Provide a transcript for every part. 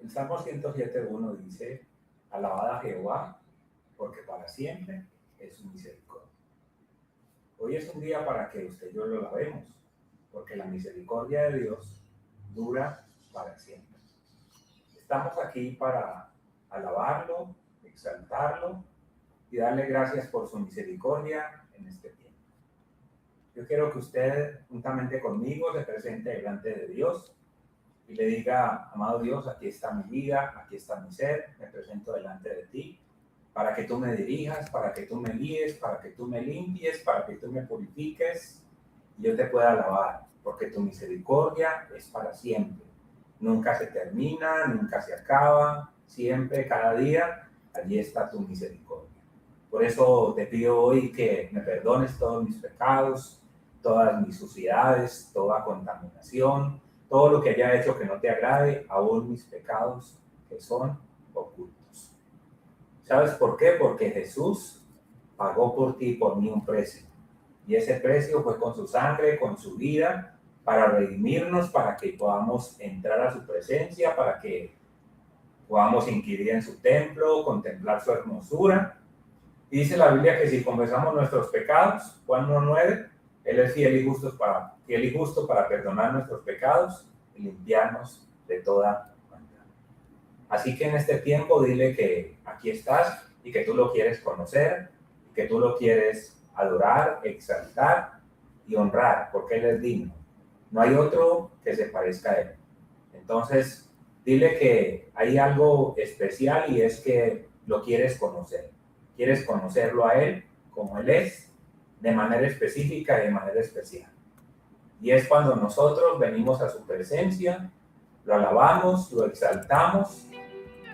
El Salmo 107:1 dice: alabad a Jehová, porque para siempre es su misericordia. Hoy es un día para que usted y yo lo alabemos, porque la misericordia de Dios dura para siempre. Estamos aquí para alabarlo, exaltarlo y darle gracias por su misericordia en este tiempo. Yo quiero que usted, juntamente conmigo, se presente delante de Dios y le diga: amado Dios, aquí está mi vida, aquí está mi ser, me presento delante de ti, para que tú me dirijas, para que tú me guíes, para que tú me limpies, para que tú me purifiques y yo te pueda alabar, porque tu misericordia es para siempre. Nunca se termina, nunca se acaba, siempre, cada día, allí está tu misericordia. Por eso te pido hoy que me perdones todos mis pecados, todas mis suciedades, toda contaminación, todo lo que haya hecho que no te agrade, aún mis pecados que son ocultos. ¿Sabes por qué? Porque Jesús pagó por ti y por mí un precio. Y ese precio fue con su sangre, con su vida, para redimirnos, para que podamos entrar a su presencia, para que podamos inquirir en su templo, contemplar su hermosura. Y dice la Biblia que si confesamos nuestros pecados, Juan 1:9, Él es fiel y justo para perdonar nuestros pecados y limpiarnos de toda maldad. Así que en este tiempo dile que aquí estás y que tú lo quieres conocer, que tú lo quieres adorar, exaltar y honrar, porque Él es digno. No hay otro que se parezca a Él. Entonces, dile que hay algo especial y es que lo quieres conocer. Quieres conocerlo a Él como Él es, de manera específica y de manera especial. Y es cuando nosotros venimos a su presencia, lo alabamos, lo exaltamos,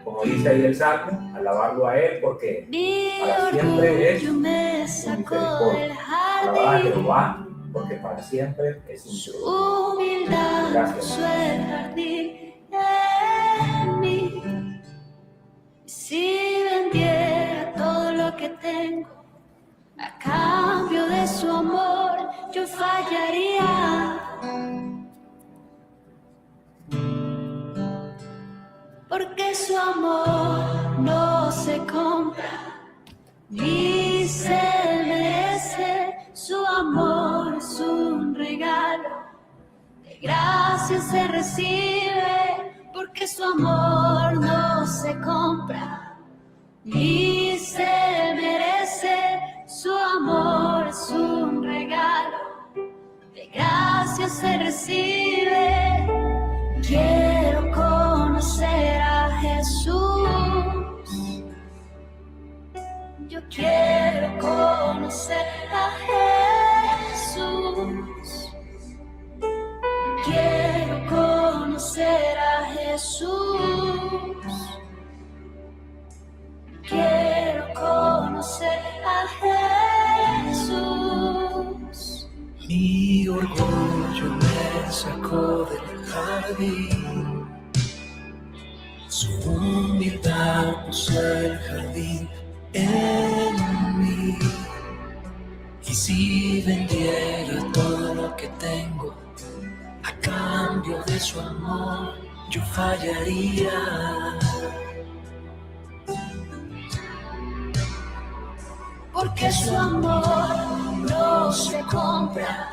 como dice ahí el Salmo, alabarlo a Él porque para siempre es su misericordia. Alabar a Jehová porque para siempre es su misericordia. Gracias. Si vendiera todo lo que tengo a cambio de su amor, yo fallaría. Porque su amor no se compra, ni se merece. Su amor es un regalo, de gracia se recibe. Porque su amor no se compra, ni se merece. Su amor es un regalo, de gracia se recibe. Quiero conocer a Jesús. Yo quiero conocer a Jesús. Quiero conocer a Jesús. Quiero conocer a Jesús. Mi orgullo me sacó del jardín, su humildad puso el jardín en mí. Y si vendiera todo lo que tengo a cambio de su amor, yo fallaría. Porque su amor no se compra,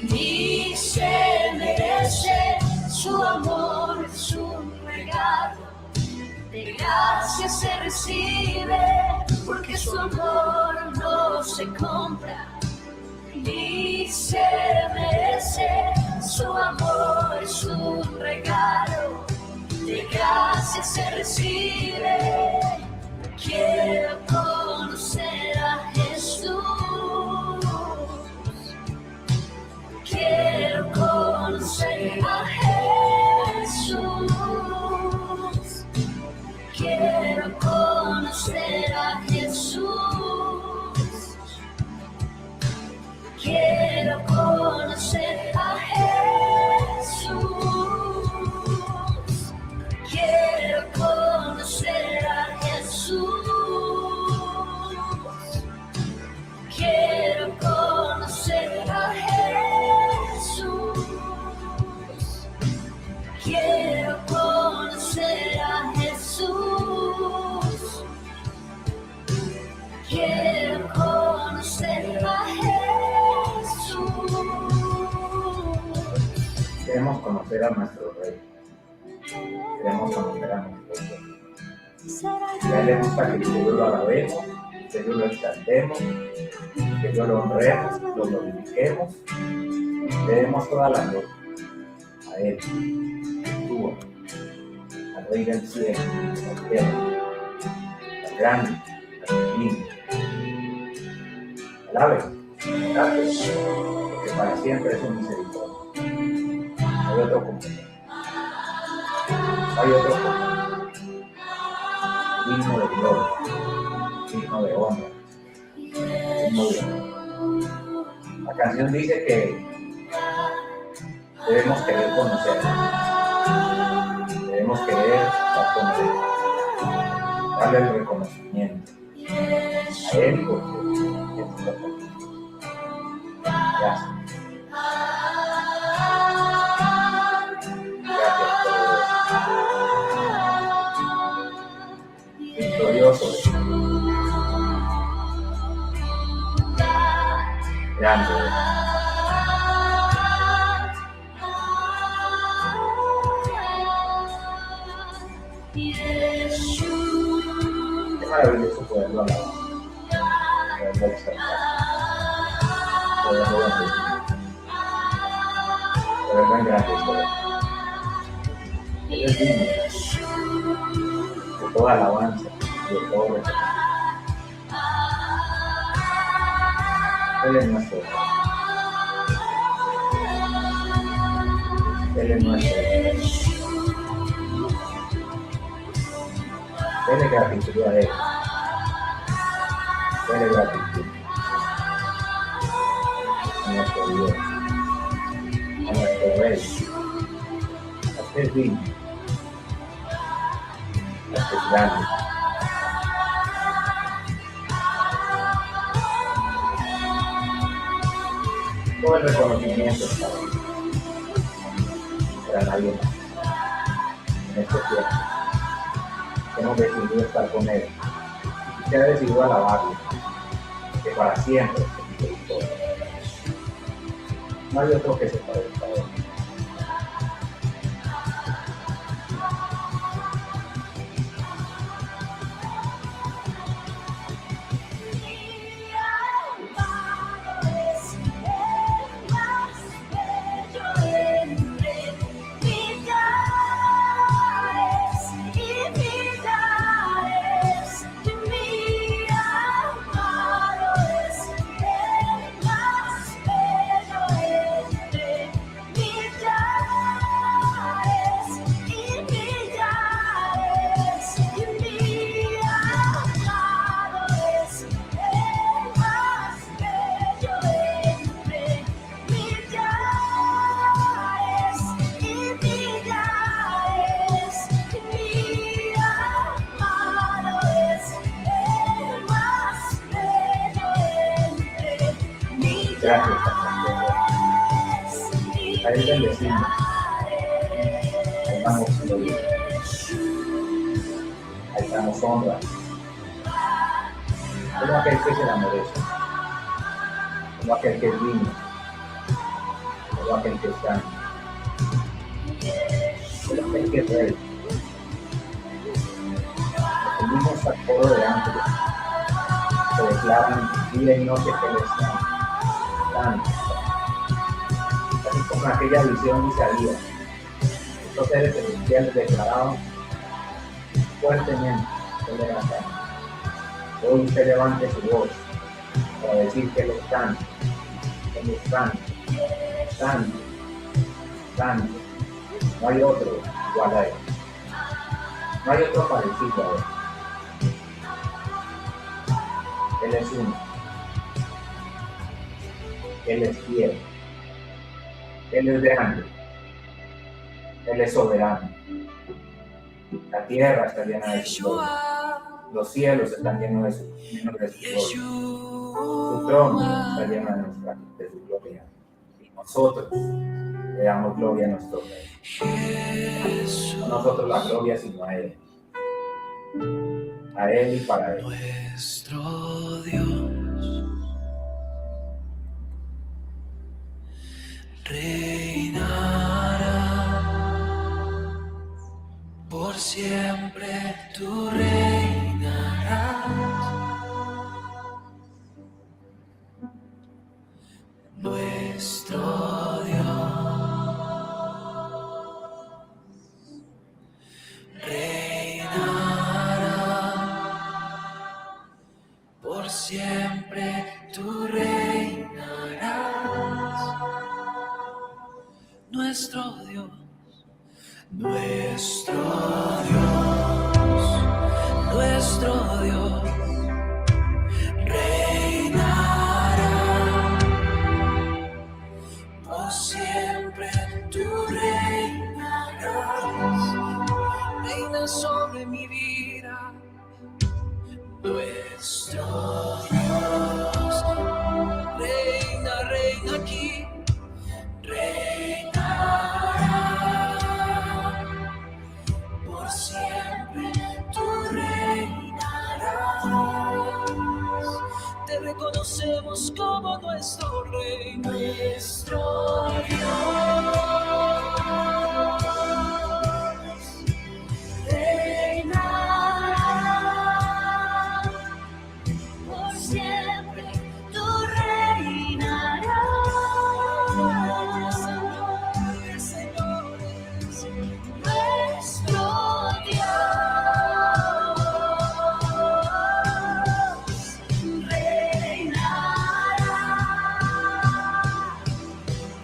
ni se merece. Su amor es un regalo, de gracia se recibe. Porque su amor no se compra, ni se merece. Su amor es un regalo, de gracia se recibe. Quiero conocer a Jesús. Quiero conocer a Jesús. Quiero conocer a Jesús. Quiero conocer a Jesús. Quiero conocer a Jesús. Queremos conocer a nuestro Rey. Queremos conocer a nuestro Dios. Y a Él le gusta que nosotros lo alabemos, que nosotros lo exaltemos, que nosotros lo honremos, lo glorifiquemos. Le demos toda la gloria a Él, tú, al Rey del cielo, al cielo, al grande, al divino. Alabe, gracias, porque para siempre es un misericordia. No hay otro como Él. No hay otro como Él. Digno de gloria, digno de honra, digno de honor. La canción dice que debemos querer conocerlo. Debemos querer estar con Él. Darle el reconocimiento a Él porque es nuestro Dios. Gracias. Victorioso es grande. Qué maravilloso poderlo alabar, poderlo exaltar, poderlo bendecir, poderlo engrandecer. Él es digno de toda alabanza y de todo reconocimiento. Él es nuestro Rey. Él es nuestro Rey. Dele gratitud a Él. Dele gratitud a nuestro Dios, a nuestro Rey, a este es digno, a este es grande. Todo el reconocimiento es para Él, para nadie más en este tiempo. Hemos decidido estar con Él y que ha decidido alabarle, que para siempre es misericordia. No hay otro que se parezca a Él. Gracias, Señor. A Él bendecimos. Ahí damos gloria. Ahí damos honra. Como aquel que se la merece. Como aquel que es digno. Como aquel que es santo. Como aquel que es rey. Nos unimos al coro de ángeles que declaran día y noche que Él es santo. Así como en aquella visión de Isaías, estos seres celestiales declaraban fuertemente que Él era santo. Hoy usted levante su voz para decir que Él es santo, Él es santo, santo, santo. No hay otro igual a Él, no hay otro parecido a Él. Él es uno. Él es fiel, Él es grande, Él es soberano. La tierra está llena de su gloria, los cielos están llenos de su gloria, su trono está lleno de su gloria, y nosotros le damos gloria a nuestro Rey. No nosotros la gloria, sino a Él y para Él. Nuestro Dios reinará. por siempre tú reinarás. Nuestro Dios reinará, por siempre tú reinarás. Nuestro Dios, nuestro Dios, nuestro Dios reinará, por siempre tú reinarás. Reina sobre mi vida, nuestro Dios reina, reina aquí, reinará, por siempre tú reinarás. Te reconocemos como nuestro Rey, nuestro Dios reinará, por siempre tú reinarás. Señores, Nuestro Dios reinará,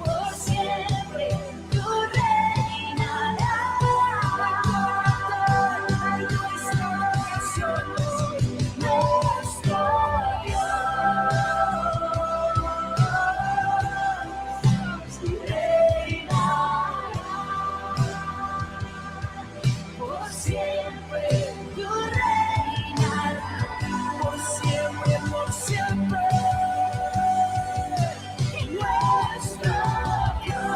por siempre tú reinarás. Nuestro Dios reinará, por siempre tú reinarás. por siempre, por siempre. Nuestro Dios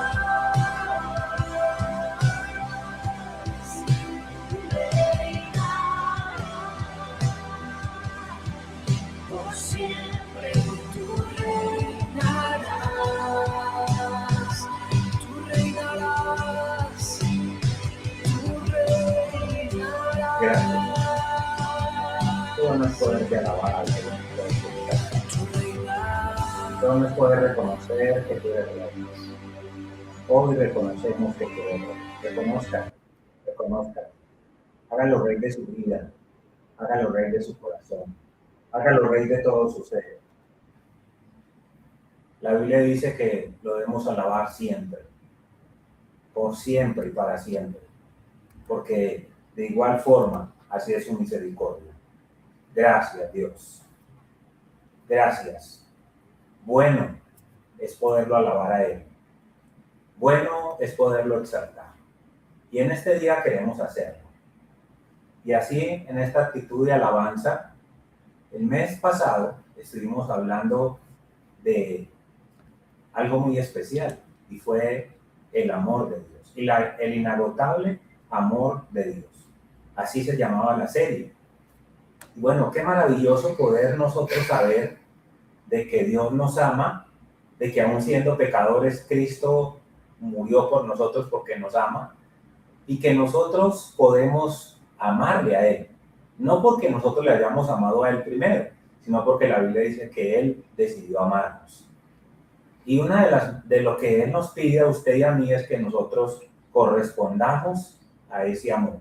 reinará, por siempre tú reinarás. Tú reinarás, tú reinarás. Gracias. Todo no es poder de alabar al Señor. Tú reinarás. Todo no es poder reconocer que tú eres Dios. Hoy reconocemos que tú eres Dios. Reconozcan, reconozcan. Hágalo rey de su vida. Hágalo rey de su corazón. Hágalo rey de todo su ser. La Biblia dice que lo debemos alabar siempre. Por siempre y para siempre. Porque de igual forma, así es su misericordia. Gracias, Dios. Gracias. Bueno es poderlo alabar a Él. Bueno es poderlo exaltar. Y en este día queremos hacerlo. Y así, en esta actitud de alabanza, el mes pasado estuvimos hablando de algo muy especial, y fue el amor de Dios, y el inagotable amor de Dios. Así se llamaba la serie. Y bueno, qué maravilloso poder nosotros saber de que Dios nos ama, de que aún siendo pecadores, Cristo murió por nosotros porque nos ama, y que nosotros podemos amarle a Él. No porque nosotros le hayamos amado a Él primero, sino porque la Biblia dice que Él decidió amarnos. Y una de lo que Él nos pide a usted y a mí es que nosotros correspondamos a ese amor.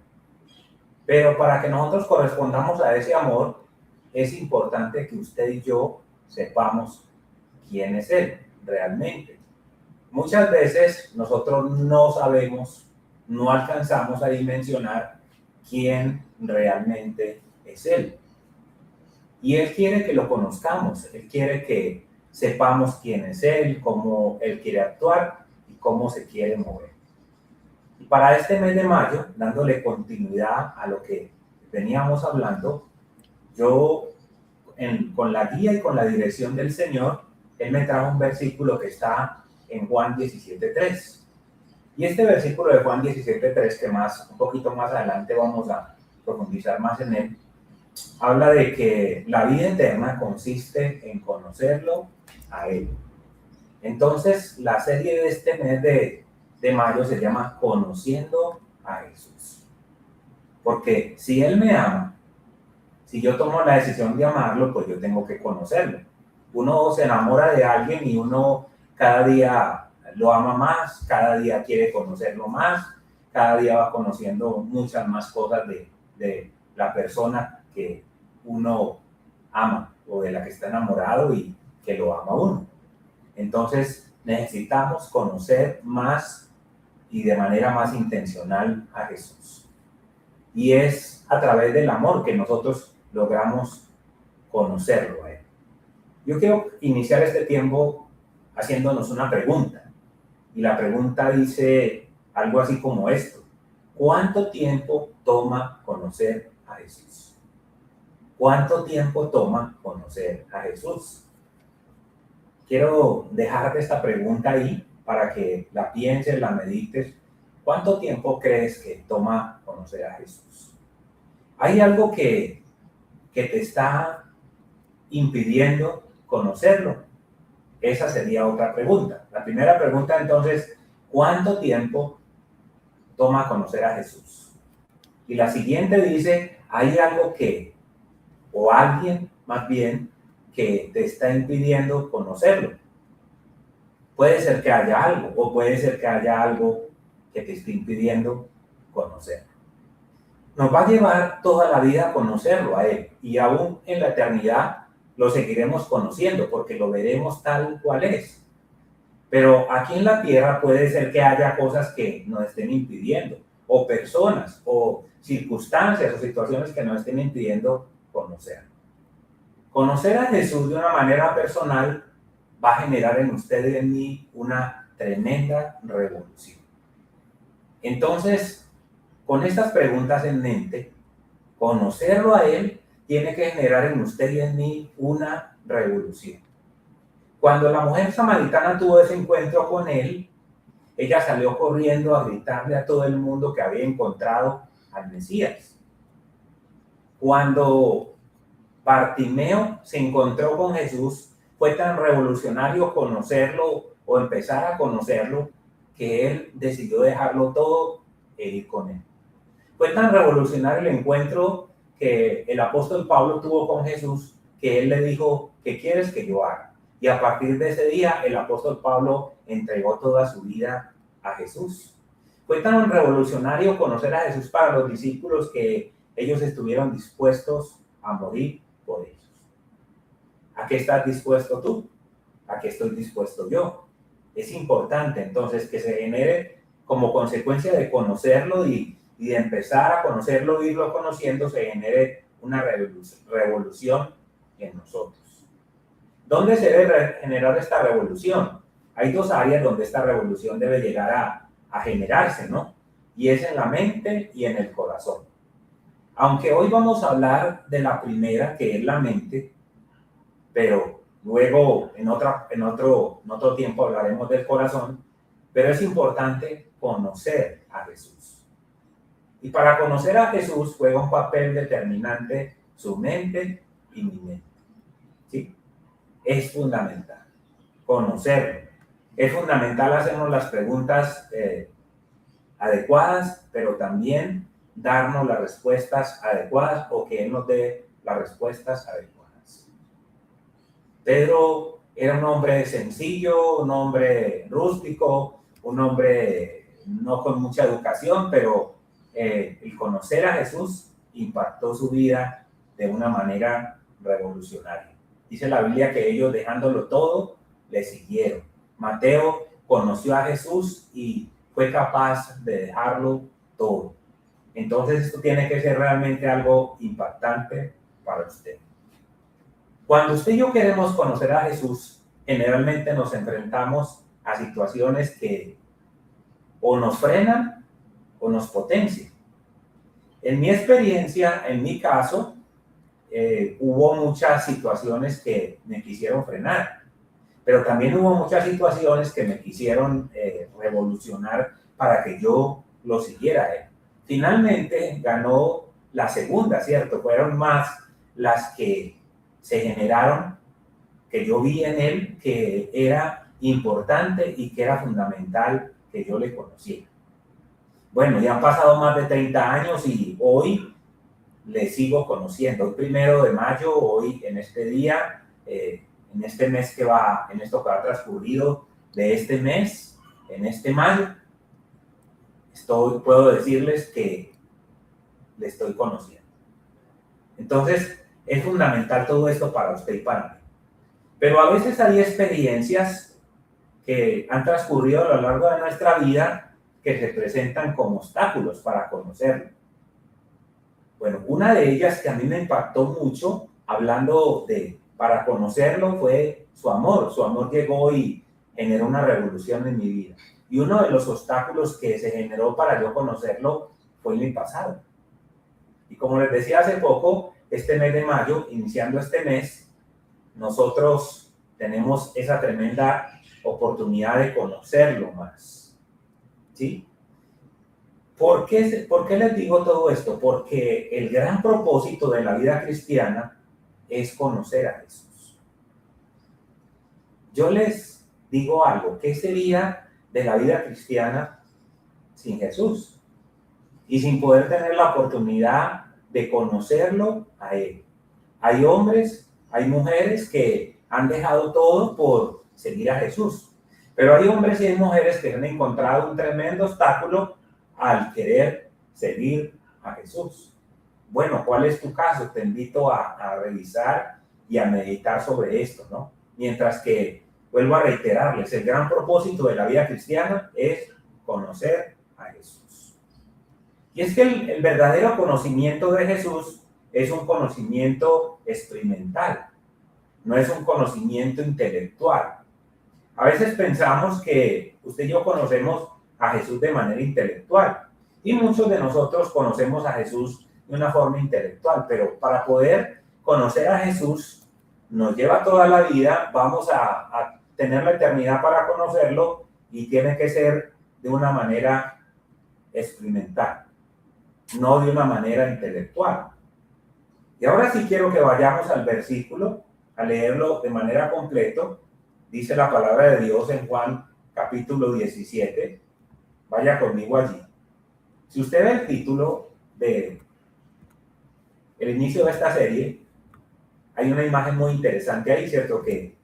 Pero para que nosotros correspondamos a ese amor, es importante que usted y yo sepamos quién es Él realmente. Muchas veces nosotros no sabemos, no alcanzamos a dimensionar quién realmente es Él. Y Él quiere que lo conozcamos, Él quiere que sepamos quién es Él, cómo Él quiere actuar y cómo se quiere mover. Y para este mes de mayo, dándole continuidad a lo que veníamos hablando, yo, con la guía y con la dirección del Señor, Él me trajo un versículo que está en Juan 17:3. Y este versículo de Juan 17:3, que un poquito más adelante vamos a profundizar más en él, habla de que la vida eterna consiste en conocerlo a Él. Entonces, la serie de este mes de mayo se llama Conociendo a Jesús. Porque si Él me ama, si yo tomo la decisión de amarlo, pues yo tengo que conocerlo. Uno se enamora de alguien y uno cada día lo ama más, cada día quiere conocerlo más, cada día va conociendo muchas más cosas de la persona que uno ama o de la que está enamorado y que lo ama uno. Entonces necesitamos conocer más y de manera más intencional a Jesús. Y es a través del amor que nosotros logramos conocerlo a Él. Yo quiero iniciar este tiempo haciéndonos una pregunta. Y la pregunta dice algo así como esto: ¿cuánto tiempo toma conocer a Jesús? ¿Cuánto tiempo toma conocer a Jesús? Quiero dejarte esta pregunta ahí para que la pienses, la medites. ¿Cuánto tiempo crees que toma conocer a Jesús? ¿Hay algo que te está impidiendo conocerlo? Esa sería otra pregunta. La primera pregunta entonces: ¿cuánto tiempo toma conocer a Jesús? Y la siguiente dice: ¿hay algo o alguien más bien, que te está impidiendo conocerlo? Puede ser que haya algo, o puede ser que haya algo que te esté impidiendo conocerlo. Nos va a llevar toda la vida a conocerlo a Él, y aún en la eternidad lo seguiremos conociendo porque lo veremos tal cual es. Pero aquí en la tierra puede ser que haya cosas que nos estén impidiendo, o personas, o circunstancias, o situaciones que nos estén impidiendo conocerlo. Conocer a Jesús de una manera personal va a generar en usted y en mí una tremenda revolución. Entonces, con estas preguntas en mente, conocerlo a Él tiene que generar en usted y en mí una revolución. Cuando la mujer samaritana tuvo ese encuentro con Él, ella salió corriendo a gritarle a todo el mundo que había encontrado al Mesías. Cuando Bartimeo se encontró con Jesús, fue tan revolucionario conocerlo o empezar a conocerlo que él decidió dejarlo todo e ir con él. Fue tan revolucionario el encuentro que el apóstol Pablo tuvo con Jesús que él le dijo: ¿qué quieres que yo haga? Y a partir de ese día el apóstol Pablo entregó toda su vida a Jesús. Fue tan revolucionario conocer a Jesús para los discípulos que ellos estuvieron dispuestos a morir por ellos. ¿A qué estás dispuesto tú? ¿A qué estoy dispuesto yo? Es importante entonces que se genere, como consecuencia de conocerlo y de empezar a conocerlo, irlo conociendo, se genere una revolución en nosotros. ¿Dónde se debe generar esta revolución? Hay dos áreas donde esta revolución debe llegar a generarse, ¿no? Y es en la mente y en el corazón. Aunque hoy vamos a hablar de la primera, que es la mente, pero luego en otro tiempo hablaremos del corazón, pero es importante conocer a Jesús. Y para conocer a Jesús juega un papel determinante su mente y mi mente. ¿Sí? Es fundamental conocerlo. Es fundamental hacernos las preguntas adecuadas, pero también darnos las respuestas adecuadas o que Él nos dé las respuestas adecuadas. Pedro era un hombre sencillo, un hombre rústico, un hombre no con mucha educación, pero el conocer a Jesús impactó su vida de una manera revolucionaria. Dice la Biblia que ellos, dejándolo todo, le siguieron. Mateo conoció a Jesús y fue capaz de dejarlo todo. Entonces esto tiene que ser realmente algo impactante para usted. Cuando usted y yo queremos conocer a Jesús, generalmente nos enfrentamos a situaciones que o nos frenan o nos potencian. En mi experiencia, en mi caso, hubo muchas situaciones que me quisieron frenar, pero también hubo muchas situaciones que me quisieron revolucionar para que yo lo siguiera a Él. Finalmente ganó la segunda, ¿cierto? Fueron más las que se generaron, que yo vi en Él que era importante y que era fundamental que yo le conociera. Bueno, ya han pasado más de 30 años y hoy le sigo conociendo. Hoy 1 de mayo, hoy en este día, en este mes que va, en esto que ha transcurrido de este mes, en este mayo, puedo decirles que le estoy conociendo. Entonces, es fundamental todo esto para usted y para mí. Pero a veces hay experiencias que han transcurrido a lo largo de nuestra vida que se presentan como obstáculos para conocerlo. Bueno, una de ellas que a mí me impactó mucho, hablando para conocerlo, fue su amor. Su amor llegó y generó una revolución en mi vida. Y uno de los obstáculos que se generó para yo conocerlo fue mi pasado. Y como les decía hace poco, este mes de mayo, iniciando este mes, nosotros tenemos esa tremenda oportunidad de conocerlo más. ¿Sí? ¿Por qué les digo todo esto? Porque el gran propósito de la vida cristiana es conocer a Jesús. Yo les digo algo, ¿qué sería de la vida cristiana sin Jesús? Y sin poder tener la oportunidad de conocerlo a Él. Hay hombres, hay mujeres que han dejado todo por seguir a Jesús. Pero hay hombres y hay mujeres que han encontrado un tremendo obstáculo al querer seguir a Jesús. Bueno, ¿cuál es tu caso? Te invito a revisar y a meditar sobre esto, ¿no? Mientras que, vuelvo a reiterarles, el gran propósito de la vida cristiana es conocer a Jesús. Y es que el verdadero conocimiento de Jesús es un conocimiento experimental, no es un conocimiento intelectual. A veces pensamos que usted y yo conocemos a Jesús de manera intelectual y muchos de nosotros conocemos a Jesús de una forma intelectual, pero para poder conocer a Jesús nos lleva toda la vida, vamos a tener la eternidad para conocerlo y tiene que ser de una manera experimental, no de una manera intelectual. Y ahora sí quiero que vayamos al versículo, a leerlo de manera completa. Dice la palabra de Dios en Juan capítulo 17. Vaya conmigo allí. Si usted ve el título de el inicio de esta serie, hay una imagen muy interesante ahí, ¿cierto? Que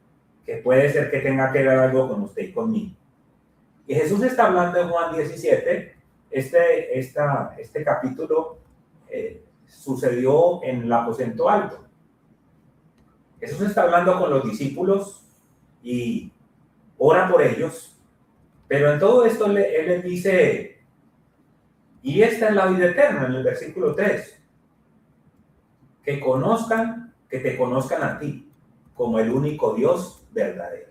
puede ser que tenga que ver algo con usted y conmigo. Y Jesús está hablando en Juan 17. Este capítulo sucedió en el aposento alto. Jesús está hablando con los discípulos y ora por ellos, pero en todo esto Él les dice, y esta es la vida eterna, en el versículo 3, que te conozcan a ti como el único Dios verdadero.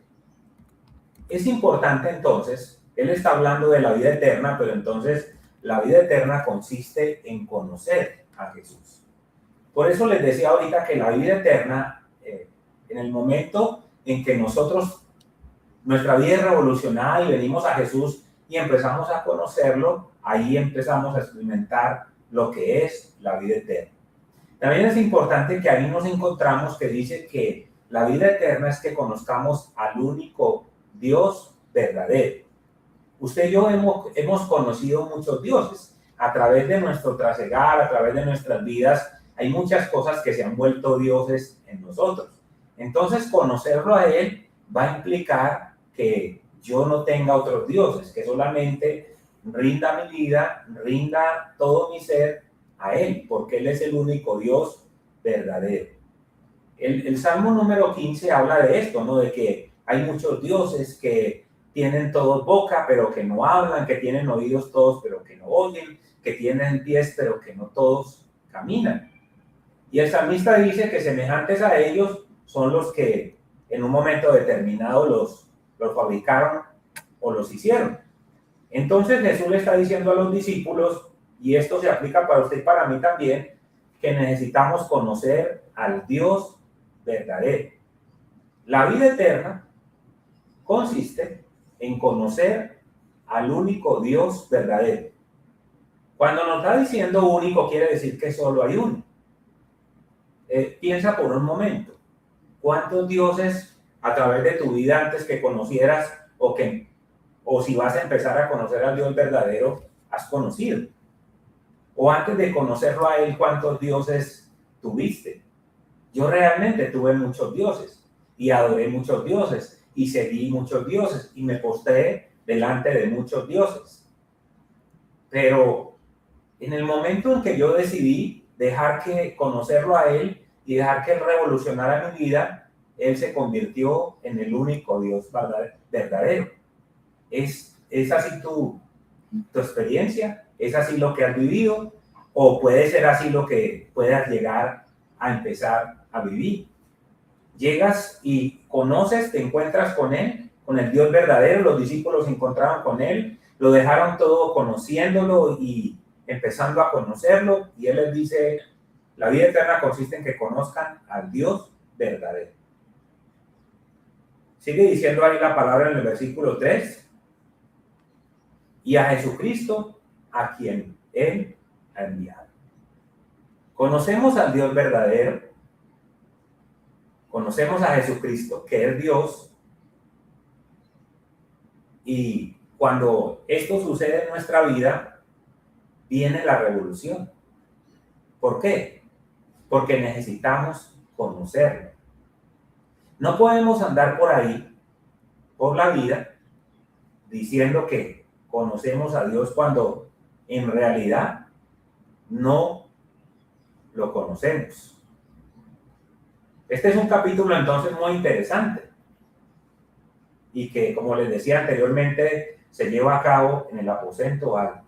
Es importante entonces, Él está hablando de la vida eterna, pero entonces la vida eterna consiste en conocer a Jesús. Por eso les decía ahorita que la vida eterna, en el momento en que nuestra vida es revolucionada y venimos a Jesús y empezamos a conocerlo, ahí empezamos a experimentar lo que es la vida eterna. También es importante que ahí nos encontramos que dice que la vida eterna es que conozcamos al único Dios verdadero. Usted y yo hemos conocido muchos dioses. A través de nuestro trasegar, a través de nuestras vidas, hay muchas cosas que se han vuelto dioses en nosotros. Entonces, conocerlo a Él va a implicar que yo no tenga otros dioses, que solamente rinda mi vida, rinda todo mi ser a Él, porque Él es el único Dios verdadero. El Salmo número 15 habla de esto, ¿no? De que hay muchos dioses que tienen todos boca, pero que no hablan, que tienen oídos todos, pero que no oyen, que tienen pies, pero que no todos caminan. Y el salmista dice que semejantes a ellos son los que en un momento determinado los fabricaron o los hicieron. Entonces Jesús le está diciendo a los discípulos, y esto se aplica para usted y para mí también, que necesitamos conocer al Dios verdadero. La vida eterna consiste en conocer al único Dios verdadero. Cuando nos está diciendo único, quiere decir que solo hay uno. Piensa por un momento, ¿cuántos dioses a través de tu vida antes que conocieras o si vas a empezar a conocer al Dios verdadero, has conocido? O antes de conocerlo a Él, ¿cuántos dioses tuviste? Yo realmente tuve muchos dioses y adoré muchos dioses y seguí muchos dioses y me postré delante de muchos dioses. Pero en el momento en que yo decidí dejar que conocerlo a Él y dejar que Él revolucionara mi vida, Él se convirtió en el único Dios verdadero. ¿Es así tu experiencia? ¿Es así lo que has vivido? ¿O puede ser así lo que puedas llegar a empezar a vivir? Llegas y conoces, te encuentras con Él, con el Dios verdadero. Los discípulos se encontraron con Él, lo dejaron todo conociéndolo y empezando a conocerlo. Y Él les dice, la vida eterna consiste en que conozcan al Dios verdadero. Sigue diciendo ahí la palabra en el versículo 3. Y a Jesucristo, a quien Él ha enviado. Conocemos al Dios verdadero, conocemos a Jesucristo, que es Dios, y cuando esto sucede en nuestra vida, viene la revolución. ¿Por qué? Porque necesitamos conocerlo. No podemos andar por ahí, por la vida, diciendo que conocemos a Dios cuando en realidad no lo conocemos. Este es un capítulo entonces muy interesante y que, como les decía anteriormente, se lleva a cabo en el aposento alto.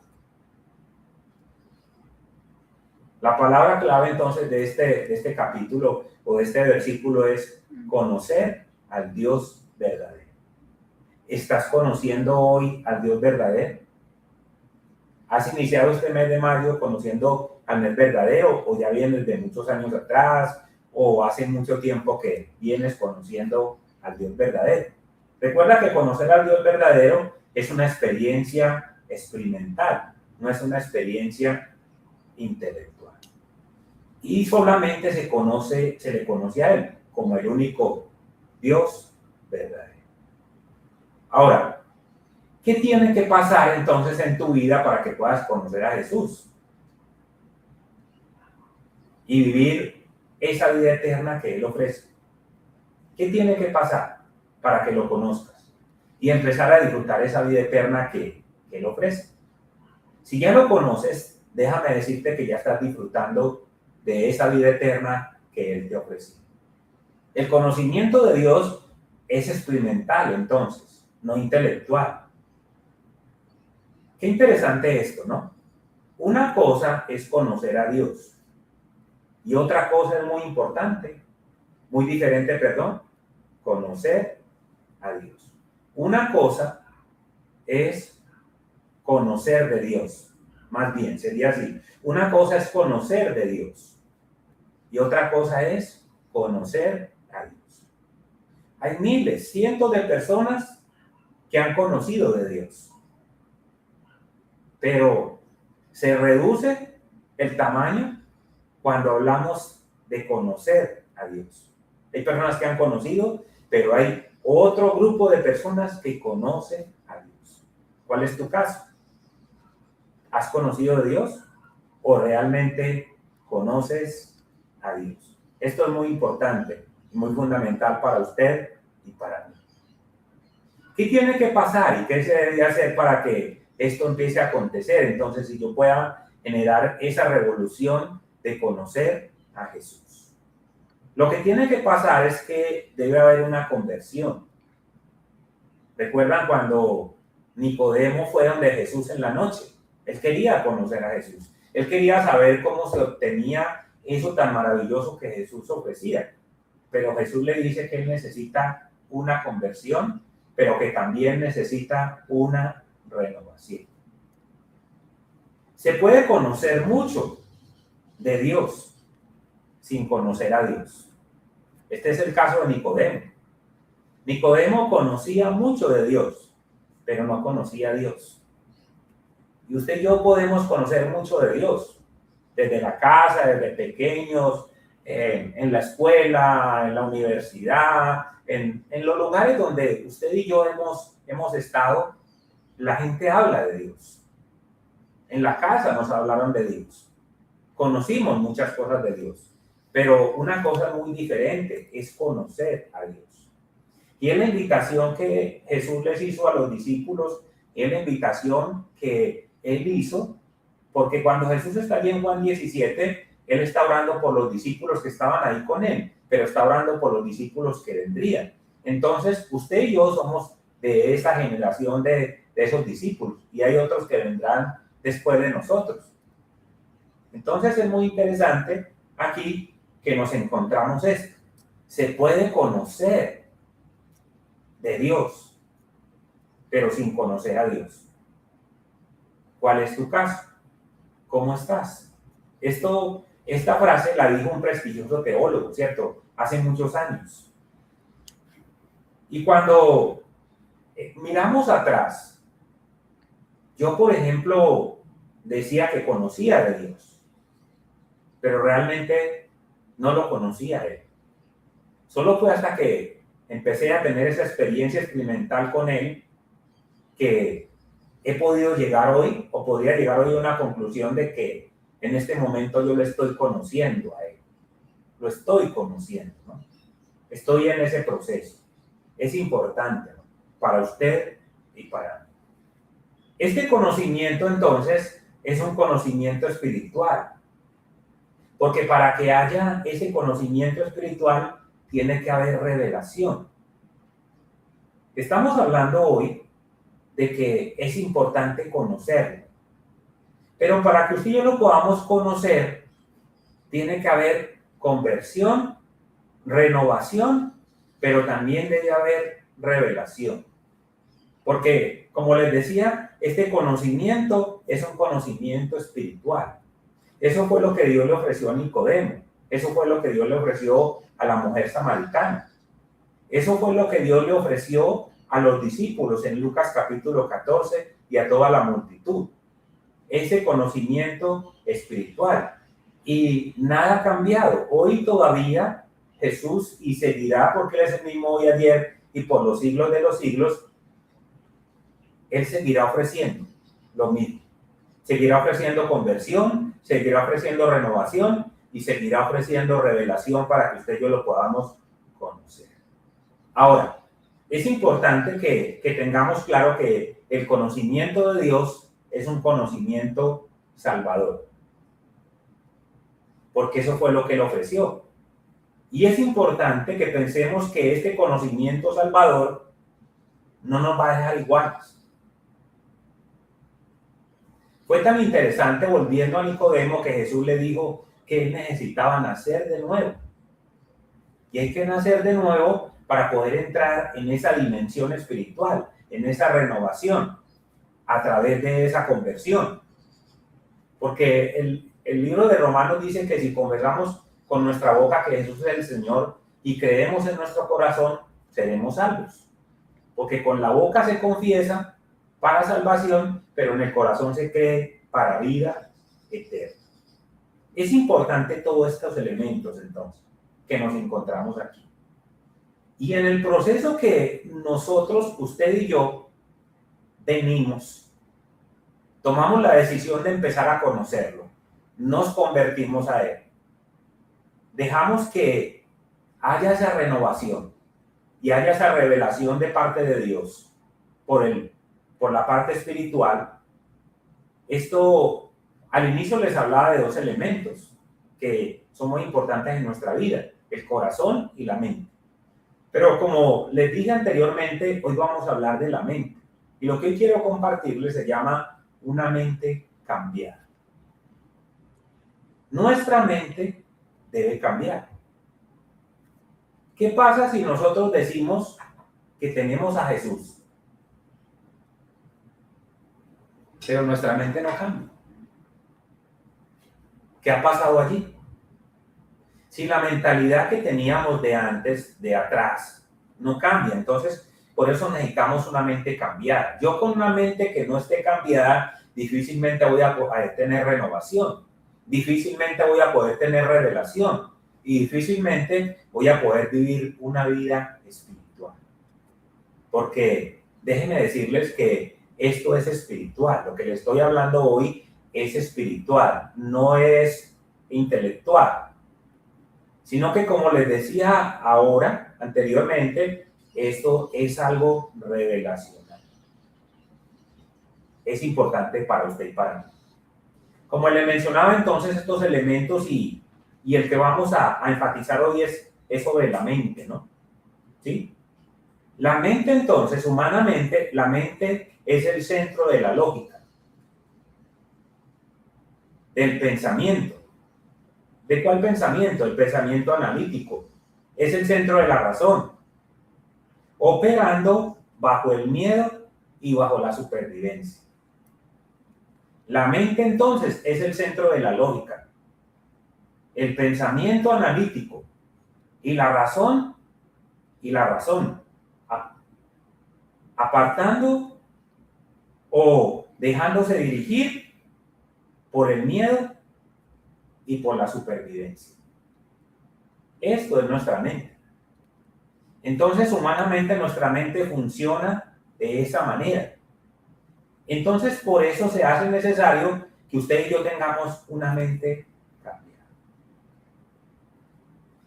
La palabra clave entonces de este capítulo o de este versículo es conocer al Dios verdadero. ¿Estás conociendo hoy al Dios verdadero? ¿Has iniciado este mes de mayo conociendo al Dios verdadero o ya vienes de muchos años atrás o hace mucho tiempo que vienes conociendo al Dios verdadero? Recuerda que conocer al Dios verdadero es una experiencia experimental, no es una experiencia intelectual. Y solamente se le conoce a Él como el único Dios verdadero. Ahora, ¿qué tiene que pasar entonces en tu vida para que puedas conocer a Jesús y vivir esa vida eterna que Él ofrece? ¿Qué tiene que pasar para que lo conozcas y empezar a disfrutar esa vida eterna que Él ofrece? Si ya lo conoces, déjame decirte que ya estás disfrutando de esa vida eterna que Él te ofrece. El conocimiento de Dios es experimental, entonces, no intelectual. Qué interesante esto, ¿no? Una cosa es conocer a Dios y otra cosa es muy importante, muy diferente, perdón, conocer a Dios. Una cosa es conocer de Dios, más bien sería así. Una cosa es conocer de Dios y otra cosa es conocer a Dios. Hay miles, cientos de personas que han conocido de Dios, pero se reduce el tamaño cuando hablamos de conocer a Dios. Hay personas que han conocido, pero hay otro grupo de personas que conocen a Dios. ¿Cuál es tu caso? ¿Has conocido de Dios o realmente conoces a Dios? Esto es muy importante y muy fundamental para usted y para mí. ¿Qué tiene que pasar y qué se debe hacer para que esto empiece a acontecer? Entonces, si yo pueda generar esa revolución de conocer a Jesús. Lo que tiene que pasar es que debe haber una conversión. ¿Recuerdan cuando Nicodemo fue donde Jesús en la noche? Él quería conocer a Jesús. Él quería saber cómo se obtenía eso tan maravilloso que Jesús ofrecía. Pero Jesús le dice que él necesita una conversión, pero que también necesita una renovación. Se puede conocer mucho de Dios sin conocer a Dios. Este es el caso de Nicodemo. Nicodemo conocía mucho de Dios, pero no conocía a Dios. Y usted y yo podemos conocer mucho de Dios, desde la casa, desde pequeños, en la escuela, en la universidad, en los lugares donde usted y yo hemos estado, la gente habla de Dios. En la casa nos hablaron de Dios. Conocimos muchas cosas de Dios. Pero una cosa muy diferente es conocer a Dios. Y es la invitación que Jesús les hizo a los discípulos, es la invitación que Él hizo, porque cuando Jesús está allí en Juan 17, Él está orando por los discípulos que estaban ahí con Él, pero está orando por los discípulos que vendrían. Entonces, usted y yo somos de esa generación de esos discípulos, y hay otros que vendrán después de nosotros. Entonces, es muy interesante aquí que nos encontramos esto. Se puede conocer de Dios, pero sin conocer a Dios. ¿Cuál es tu caso? ¿Cómo estás? Esta frase la dijo un prestigioso teólogo, ¿cierto? Hace muchos años. Y cuando miramos atrás, yo, por ejemplo, decía que conocía de Dios, pero realmente no lo conocía a Él. Solo fue hasta que empecé a tener esa experiencia experimental con Él que he podido llegar hoy, o podría llegar hoy a una conclusión de que en este momento yo lo estoy conociendo a Él. Lo estoy conociendo, ¿no? Estoy en ese proceso. Es importante, ¿no? Para usted y para mí. Este conocimiento, entonces, es un conocimiento espiritual. Porque para que haya ese conocimiento espiritual, tiene que haber revelación. Estamos hablando hoy de que es importante conocerlo. Pero para que usted y yo lo podamos conocer, tiene que haber conversión, renovación, pero también debe haber revelación. Porque, como les decía, este conocimiento es un conocimiento espiritual. Eso fue lo que Dios le ofreció a Nicodemo. Eso fue lo que Dios le ofreció a la mujer samaritana. Eso fue lo que Dios le ofreció a los discípulos en Lucas capítulo 14 y a toda la multitud. Ese conocimiento espiritual. Y nada ha cambiado. Hoy todavía Jesús, y seguirá porque Él es el mismo hoy, ayer y por los siglos de los siglos, Él seguirá ofreciendo lo mismo. Seguirá ofreciendo conversión, seguirá ofreciendo renovación y seguirá ofreciendo revelación para que usted y yo lo podamos conocer. Ahora, es importante que tengamos claro que el conocimiento de Dios es un conocimiento salvador. Porque eso fue lo que Él ofreció. Y es importante que pensemos que este conocimiento salvador no nos va a dejar iguales. Fue tan interesante, volviendo a Nicodemo, que Jesús le dijo que él necesitaba nacer de nuevo. Y hay que nacer de nuevo para poder entrar en esa dimensión espiritual, en esa renovación, a través de esa conversión. Porque el libro de Romanos dice que si confesamos con nuestra boca que Jesús es el Señor y creemos en nuestro corazón, seremos salvos. Porque con la boca se confiesa para salvación, pero en el corazón se cree para vida eterna. Es importante todos estos elementos, entonces, que nos encontramos aquí. Y en el proceso que nosotros, usted y yo, venimos, tomamos la decisión de empezar a conocerlo, nos convertimos a Él. Dejamos que haya esa renovación y haya esa revelación de parte de Dios por la parte espiritual. Esto, al inicio les hablaba de dos elementos que son muy importantes en nuestra vida, el corazón y la mente. Pero como les dije anteriormente, hoy vamos a hablar de la mente. Y lo que hoy quiero compartirles se llama una mente cambiada. Nuestra mente debe cambiar. ¿Qué pasa si nosotros decimos que tenemos a Jesús, pero nuestra mente no cambia? ¿Qué ha pasado allí? Si la mentalidad que teníamos de antes, de atrás, no cambia, entonces por eso necesitamos una mente cambiada. Yo con una mente que no esté cambiada, difícilmente voy a poder tener renovación, difícilmente voy a poder tener revelación y difícilmente voy a poder vivir una vida espiritual. Porque déjenme decirles que esto es espiritual. Lo que les estoy hablando hoy es espiritual, no es intelectual, sino que, como les decía ahora, anteriormente, esto es algo revelacional. Es importante para usted y para mí. Como le mencionaba entonces estos elementos y el que vamos a enfatizar hoy es sobre la mente, ¿no? ¿Sí? La mente entonces, humanamente, la mente es el centro de la lógica, del pensamiento. ¿De cuál pensamiento? El pensamiento analítico. Es el centro de la razón, operando bajo el miedo y bajo la supervivencia. La mente entonces es el centro de la lógica, el pensamiento analítico y la razón, apartando o dejándose dirigir por el miedo y por la supervivencia. Esto es nuestra mente. Entonces, humanamente, nuestra mente funciona de esa manera. Entonces, por eso se hace necesario que usted y yo tengamos una mente cambiada.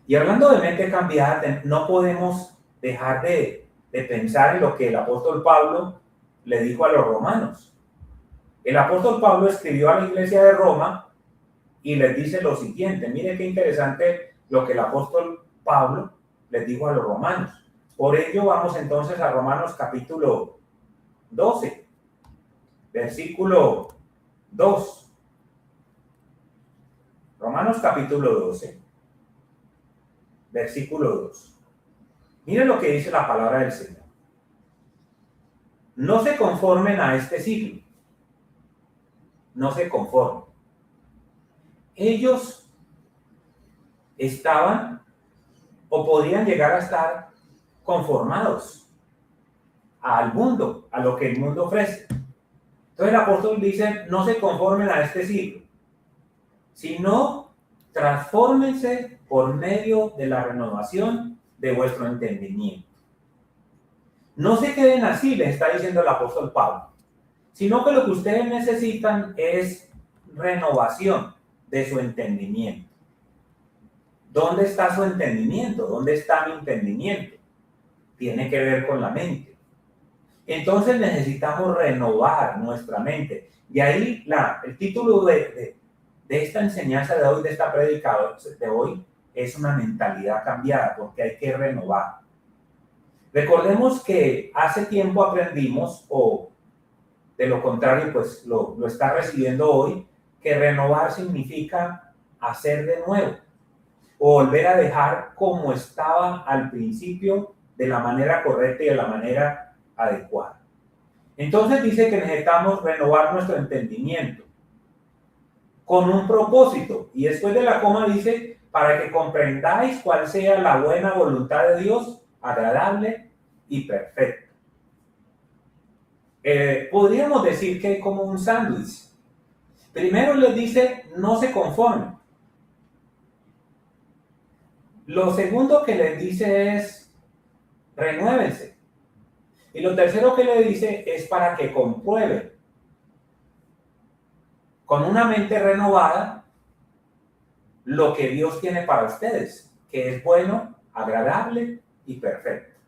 Y hablando de mente cambiada, no podemos dejar de pensar en lo que el apóstol Pablo le dijo a los romanos. El apóstol Pablo escribió a la iglesia de Roma y les dice lo siguiente. Mire qué interesante lo que el apóstol Pablo les dijo a los romanos. Por ello vamos entonces a Romanos capítulo 12, versículo 2. Romanos capítulo 12, versículo 2. Miren lo que dice la palabra del Señor. No se conformen a este siglo. No se conformen. Ellos estaban o podrían llegar a estar conformados al mundo, a lo que el mundo ofrece. Entonces el apóstol dice, no se conformen a este siglo, sino transfórmense por medio de la renovación de vuestro entendimiento. No se queden así, le está diciendo el apóstol Pablo, sino que lo que ustedes necesitan es renovación de su entendimiento. ¿Dónde está su entendimiento? ¿Dónde está mi entendimiento? Tiene que ver con la mente. Entonces necesitamos renovar nuestra mente. Y ahí el título de esta enseñanza de hoy, de esta predicada de hoy, es una mentalidad cambiada, porque hay que renovar. Recordemos que hace tiempo aprendimos, o de lo contrario, pues lo está recibiendo hoy, que renovar significa hacer de nuevo, o volver a dejar como estaba al principio, de la manera correcta y de la manera adecuada. Entonces dice que necesitamos renovar nuestro entendimiento con un propósito, y después de la coma dice, para que comprendáis cuál sea la buena voluntad de Dios, agradable y perfecta. Podríamos decir que es como un sándwich. Primero les dice, no se conformen. Lo segundo que les dice es, renuévense. Y lo tercero que le dice es para que comprueben. Con una mente renovada, lo que Dios tiene para ustedes, que es bueno, agradable y perfecto.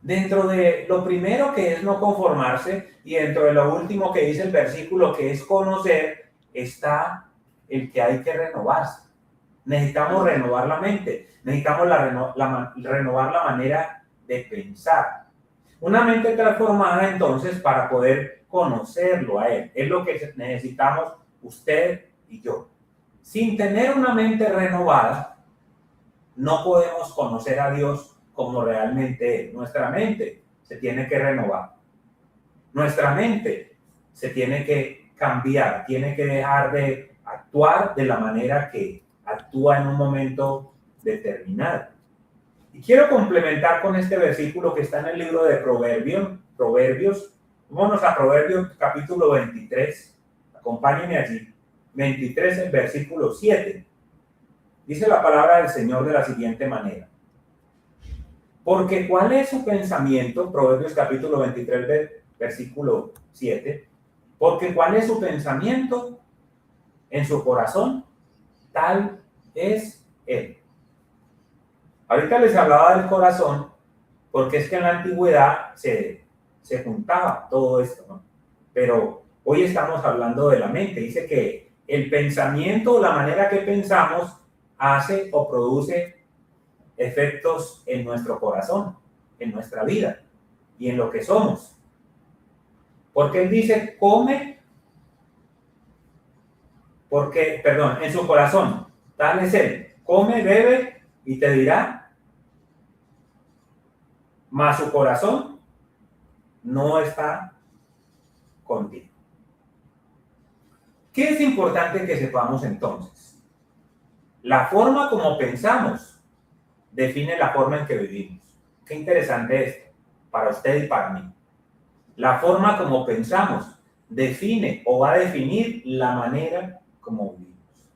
Dentro de lo primero, que es no conformarse, y dentro de lo último que dice el versículo, que es conocer, está el que hay que renovarse. Necesitamos renovar la mente, necesitamos renovar la manera de pensar. Una mente transformada, entonces, para poder conocerlo a Él, es lo que necesitamos usted y yo. Sin tener una mente renovada, no podemos conocer a Dios como realmente es. Nuestra mente se tiene que renovar. Nuestra mente se tiene que cambiar, tiene que dejar de actuar de la manera que actúa en un momento determinado. Y quiero complementar con este versículo que está en el libro de Proverbios. Vámonos a Proverbios capítulo 23. Acompáñenme allí. 23, el versículo 7. Dice la palabra del Señor de la siguiente manera. Porque ¿cuál es su pensamiento? Proverbios capítulo 23, versículo 7. Porque ¿cuál es su pensamiento en su corazón? Tal es él. Ahorita les hablaba del corazón porque es que en la antigüedad se juntaba todo esto, ¿no? Pero hoy estamos hablando de la mente. Dice que el pensamiento, la manera que pensamos, hace o produce efectos en nuestro corazón, en nuestra vida y en lo que somos. Porque él dice, come, porque, perdón, en su corazón, tal es él, come, bebe y te dirá, mas su corazón no está contigo. ¿Qué es importante que sepamos entonces? La forma como pensamos define la forma en que vivimos. Qué interesante esto, para usted y para mí. La forma como pensamos define o va a definir la manera como vivimos.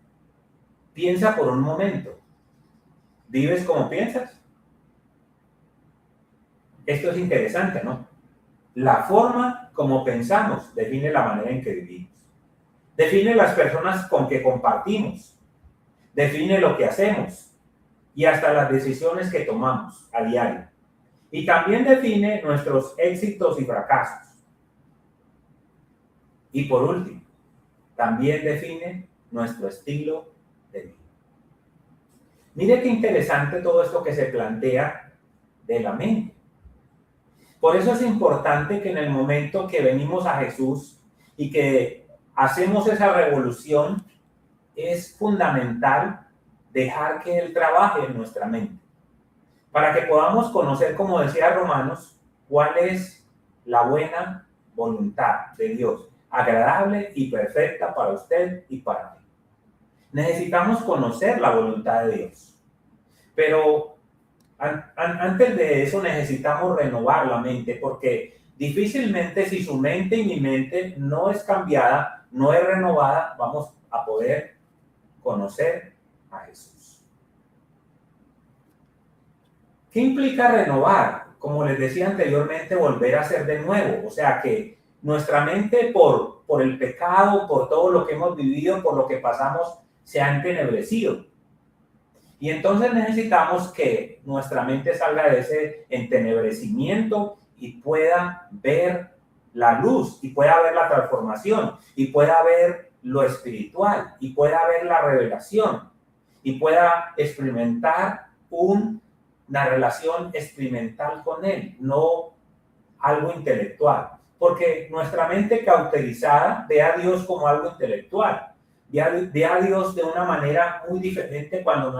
Piensa por un momento. ¿Vives como piensas? Esto es interesante, ¿no? La forma como pensamos define la manera en que vivimos. Define las personas con que compartimos. Define lo que hacemos y hasta las decisiones que tomamos a diario. Y también define nuestros éxitos y fracasos. Y por último, también define nuestro estilo de vida. Mire qué interesante todo esto que se plantea de la mente. Por eso es importante que en el momento que venimos a Jesús y que hacemos esa revolución, es fundamental dejar que Él trabaje en nuestra mente. Para que podamos conocer, como decía Romanos, cuál es la buena voluntad de Dios, agradable y perfecta para usted y para mí. Necesitamos conocer la voluntad de Dios. Pero antes de eso necesitamos renovar la mente, porque difícilmente, si su mente y mi mente no es cambiada, no es renovada, vamos a poder conocer a Jesús. ¿Qué implica renovar? Como les decía anteriormente, volver a ser de nuevo. O sea que nuestra mente por el pecado, por todo lo que hemos vivido, por lo que pasamos, se ha entenebrecido. Y entonces necesitamos que nuestra mente salga de ese entenebrecimiento y pueda ver la luz, y pueda ver la transformación, y pueda ver lo espiritual, y pueda ver la revelación, y pueda experimentar una relación experimental con Él, no algo intelectual. Porque nuestra mente cauterizada ve a Dios como algo intelectual. Ve a Dios de una manera muy diferente cuando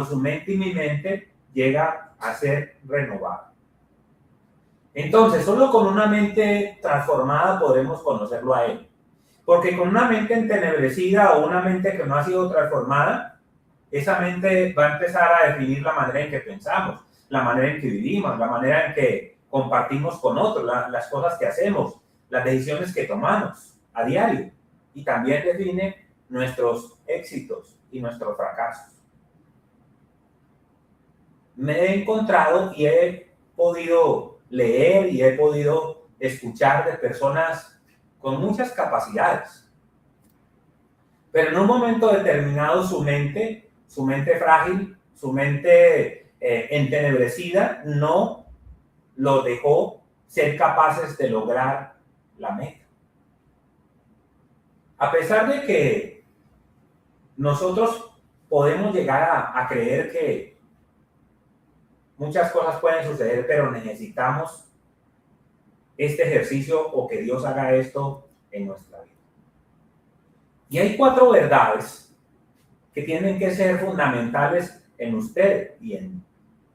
su mente y mi mente llega a ser renovada. Entonces, solo con una mente transformada podremos conocerlo a Él. Porque con una mente entenebrecida o una mente que no ha sido transformada, esa mente va a empezar a definir la manera en que pensamos, la manera en que vivimos, la manera en que compartimos con otros, las cosas que hacemos, las decisiones que tomamos a diario. Y también define nuestros éxitos y nuestros fracasos. Me he encontrado y he podido leer y he podido escuchar de personas con muchas capacidades. Pero en un momento determinado su mente frágil, su mente entenebrecida, no lo dejó ser capaces de lograr la meta. A pesar de que nosotros podemos llegar a creer que muchas cosas pueden suceder, pero necesitamos este ejercicio o que Dios haga esto en nuestra vida. Y hay 4 verdades que tienen que ser fundamentales en usted y en mí.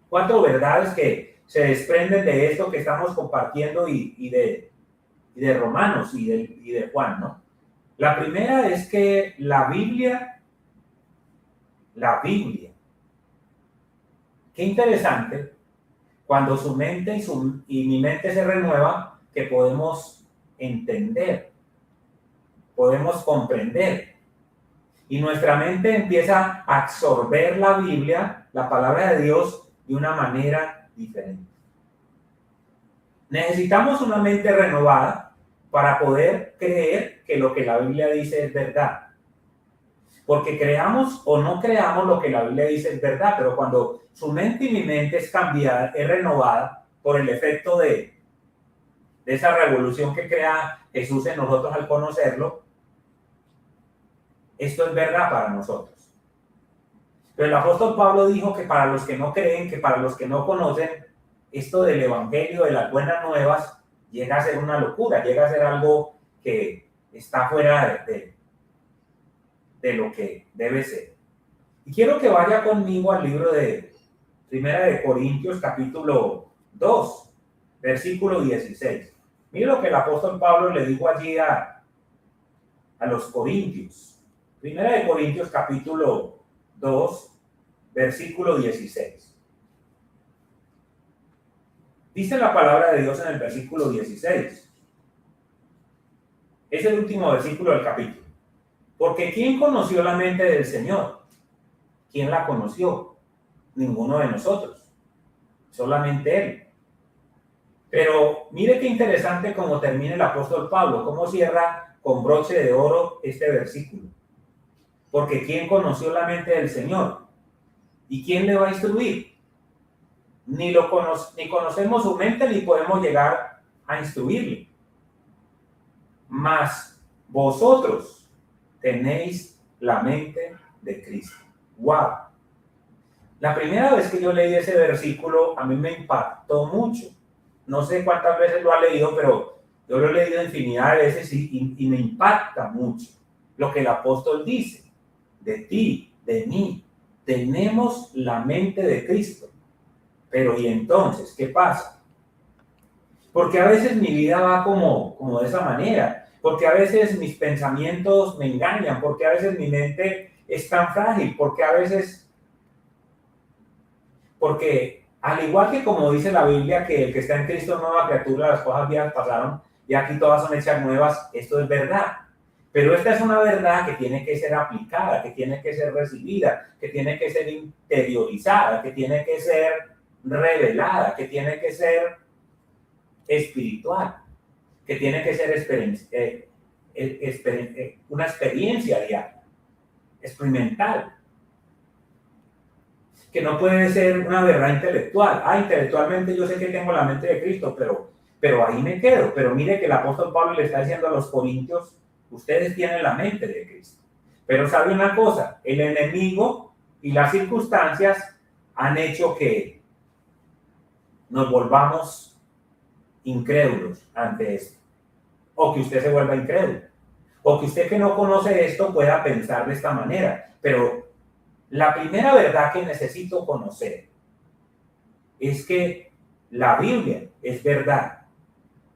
4 verdades que se desprenden de esto que estamos compartiendo y de Romanos y de Juan, ¿no? La primera es que la Biblia, qué interesante, cuando su mente y mi mente se renueva, que podemos entender, podemos comprender. Y nuestra mente empieza a absorber la Biblia, la palabra de Dios, de una manera diferente. Necesitamos una mente renovada para poder creer que lo que la Biblia dice es verdad. Porque creamos o no creamos, lo que la Biblia dice es verdad, pero cuando su mente y mi mente es cambiada, es renovada por el efecto de esa revolución que crea Jesús en nosotros al conocerlo, esto es verdad para nosotros. Pero el apóstol Pablo dijo que para los que no creen, que para los que no conocen, esto del evangelio, de las buenas nuevas, llega a ser una locura, llega a ser algo que está fuera de lo que debe ser. Y quiero que vaya conmigo al libro de Primera de Corintios, capítulo 2, versículo 16. Mire lo que el apóstol Pablo le dijo allí a los corintios. Primera de Corintios, capítulo 2, versículo 16. Dice la palabra de Dios en el versículo 16. Es el último versículo del capítulo. Porque ¿quién conoció la mente del Señor? ¿Quién la conoció? Ninguno de nosotros. Solamente Él. Pero mire qué interesante cómo termina el apóstol Pablo, cómo cierra con broche de oro este versículo. Porque ¿quién conoció la mente del Señor? ¿Y quién le va a instruir? Ni conocemos su mente, ni podemos llegar a instruirle. Mas vosotros tenéis la mente de Cristo. ¡Wow! La primera vez que yo leí ese versículo, a mí me impactó mucho. No sé cuántas veces lo ha leído, pero yo lo he leído infinidad de veces y me impacta mucho lo que el apóstol dice. De ti, de mí, tenemos la mente de Cristo. Pero ¿y entonces qué pasa? Porque a veces mi vida va como de esa manera. Porque a veces mis pensamientos me engañan. Porque a veces mi mente es tan frágil. Porque al igual que como dice la Biblia, que el que está en Cristo es nueva criatura, las cosas viejas pasaron y aquí todas son hechas nuevas, esto es verdad. Pero esta es una verdad que tiene que ser aplicada, que tiene que ser recibida, que tiene que ser interiorizada, que tiene que ser revelada, que tiene que ser espiritual, que tiene que ser una experiencia diaria, experimental. Que no puede ser una verdad intelectual. Intelectualmente yo sé que tengo la mente de Cristo, pero ahí me quedo. Pero mire que el apóstol Pablo le está diciendo a los corintios, ustedes tienen la mente de Cristo. Pero sabe una cosa, el enemigo y las circunstancias han hecho que nos volvamos incrédulos ante esto. O que usted se vuelva incrédulo. O que usted que no conoce esto pueda pensar de esta manera. Pero la primera verdad que necesito conocer es que la Biblia es verdad,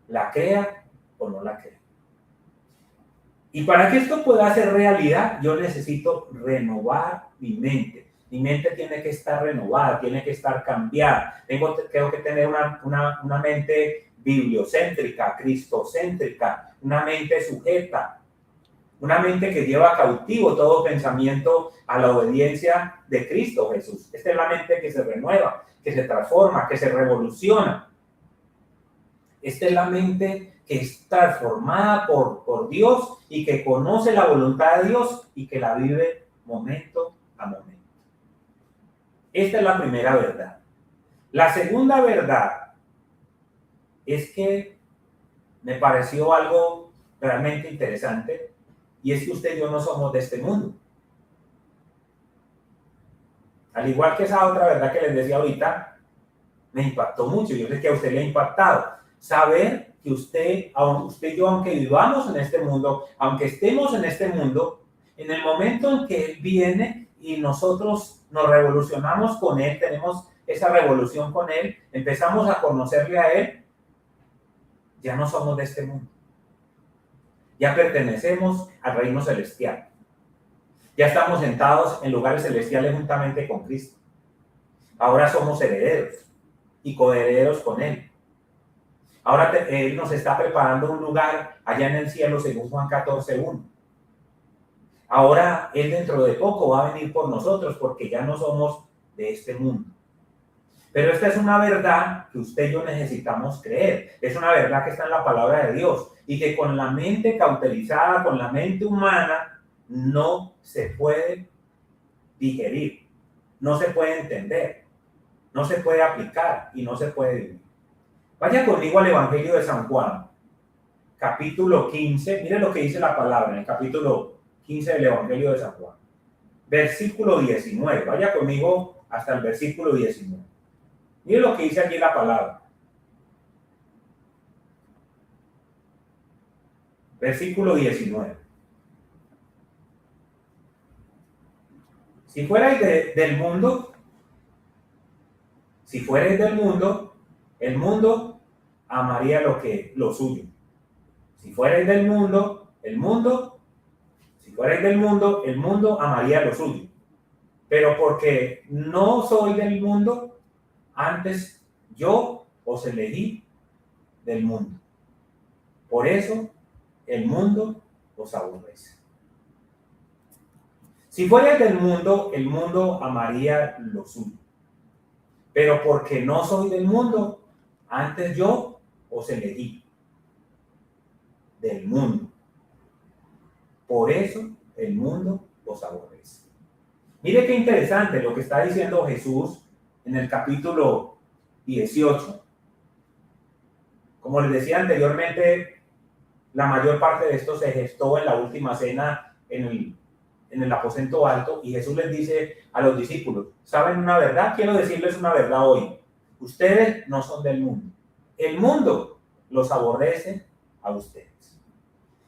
la crea o no la crea. Y para que esto pueda ser realidad, yo necesito renovar mi mente. Mi mente tiene que estar renovada, tiene que estar cambiada. Tengo que tener una mente bibliocéntrica, cristocéntrica, una mente sujeta. Una mente que lleva cautivo todo pensamiento a la obediencia de Cristo Jesús. Esta es la mente que se renueva, que se transforma, que se revoluciona. Esta es la mente que es transformada por Dios y que conoce la voluntad de Dios y que la vive momento a momento. Esta es la primera verdad. La segunda verdad es que me pareció algo realmente interesante. Y es que usted y yo no somos de este mundo. Al igual que esa otra verdad que les decía ahorita, me impactó mucho. Yo sé que a usted le ha impactado. Saber que usted y yo, aunque vivamos en este mundo, aunque estemos en este mundo, en el momento en que Él viene y nosotros nos revolucionamos con Él, tenemos esa revolución con Él, empezamos a conocerle a Él, ya no somos de este mundo. Ya pertenecemos al reino celestial. Ya estamos sentados en lugares celestiales juntamente con Cristo. Ahora somos herederos y coherederos con Él. Ahora Él nos está preparando un lugar allá en el cielo según Juan 14:1. Ahora Él dentro de poco va a venir por nosotros porque ya no somos de este mundo. Pero esta es una verdad que usted y yo necesitamos creer. Es una verdad que está en la palabra de Dios y que con la mente cauterizada, con la mente humana, no se puede digerir, no se puede entender, no se puede aplicar y no se puede vivir. Vaya conmigo al Evangelio de San Juan, capítulo 15. Miren lo que dice la palabra en el capítulo 15 del Evangelio de San Juan. Versículo 19. Vaya conmigo hasta el versículo 19. Miren lo que dice aquí la palabra. Versículo 19. Si fuerais del mundo, el mundo amaría lo suyo. Si fuerais del mundo, el mundo amaría lo suyo. Pero porque no soy del mundo, antes yo os elegí del mundo. Por eso el mundo os aborrece. Si fuerais del mundo, el mundo amaría lo suyo. Pero porque no soy del mundo, antes yo os elegí del mundo. Por eso el mundo os aborrece. Mire qué interesante lo que está diciendo Jesús en el capítulo 18. Como les decía anteriormente, la mayor parte de esto se gestó en la última cena en el aposento alto, y Jesús les dice a los discípulos: ¿saben una verdad? Quiero decirles una verdad hoy. Ustedes no son del mundo. El mundo los aborrece a ustedes.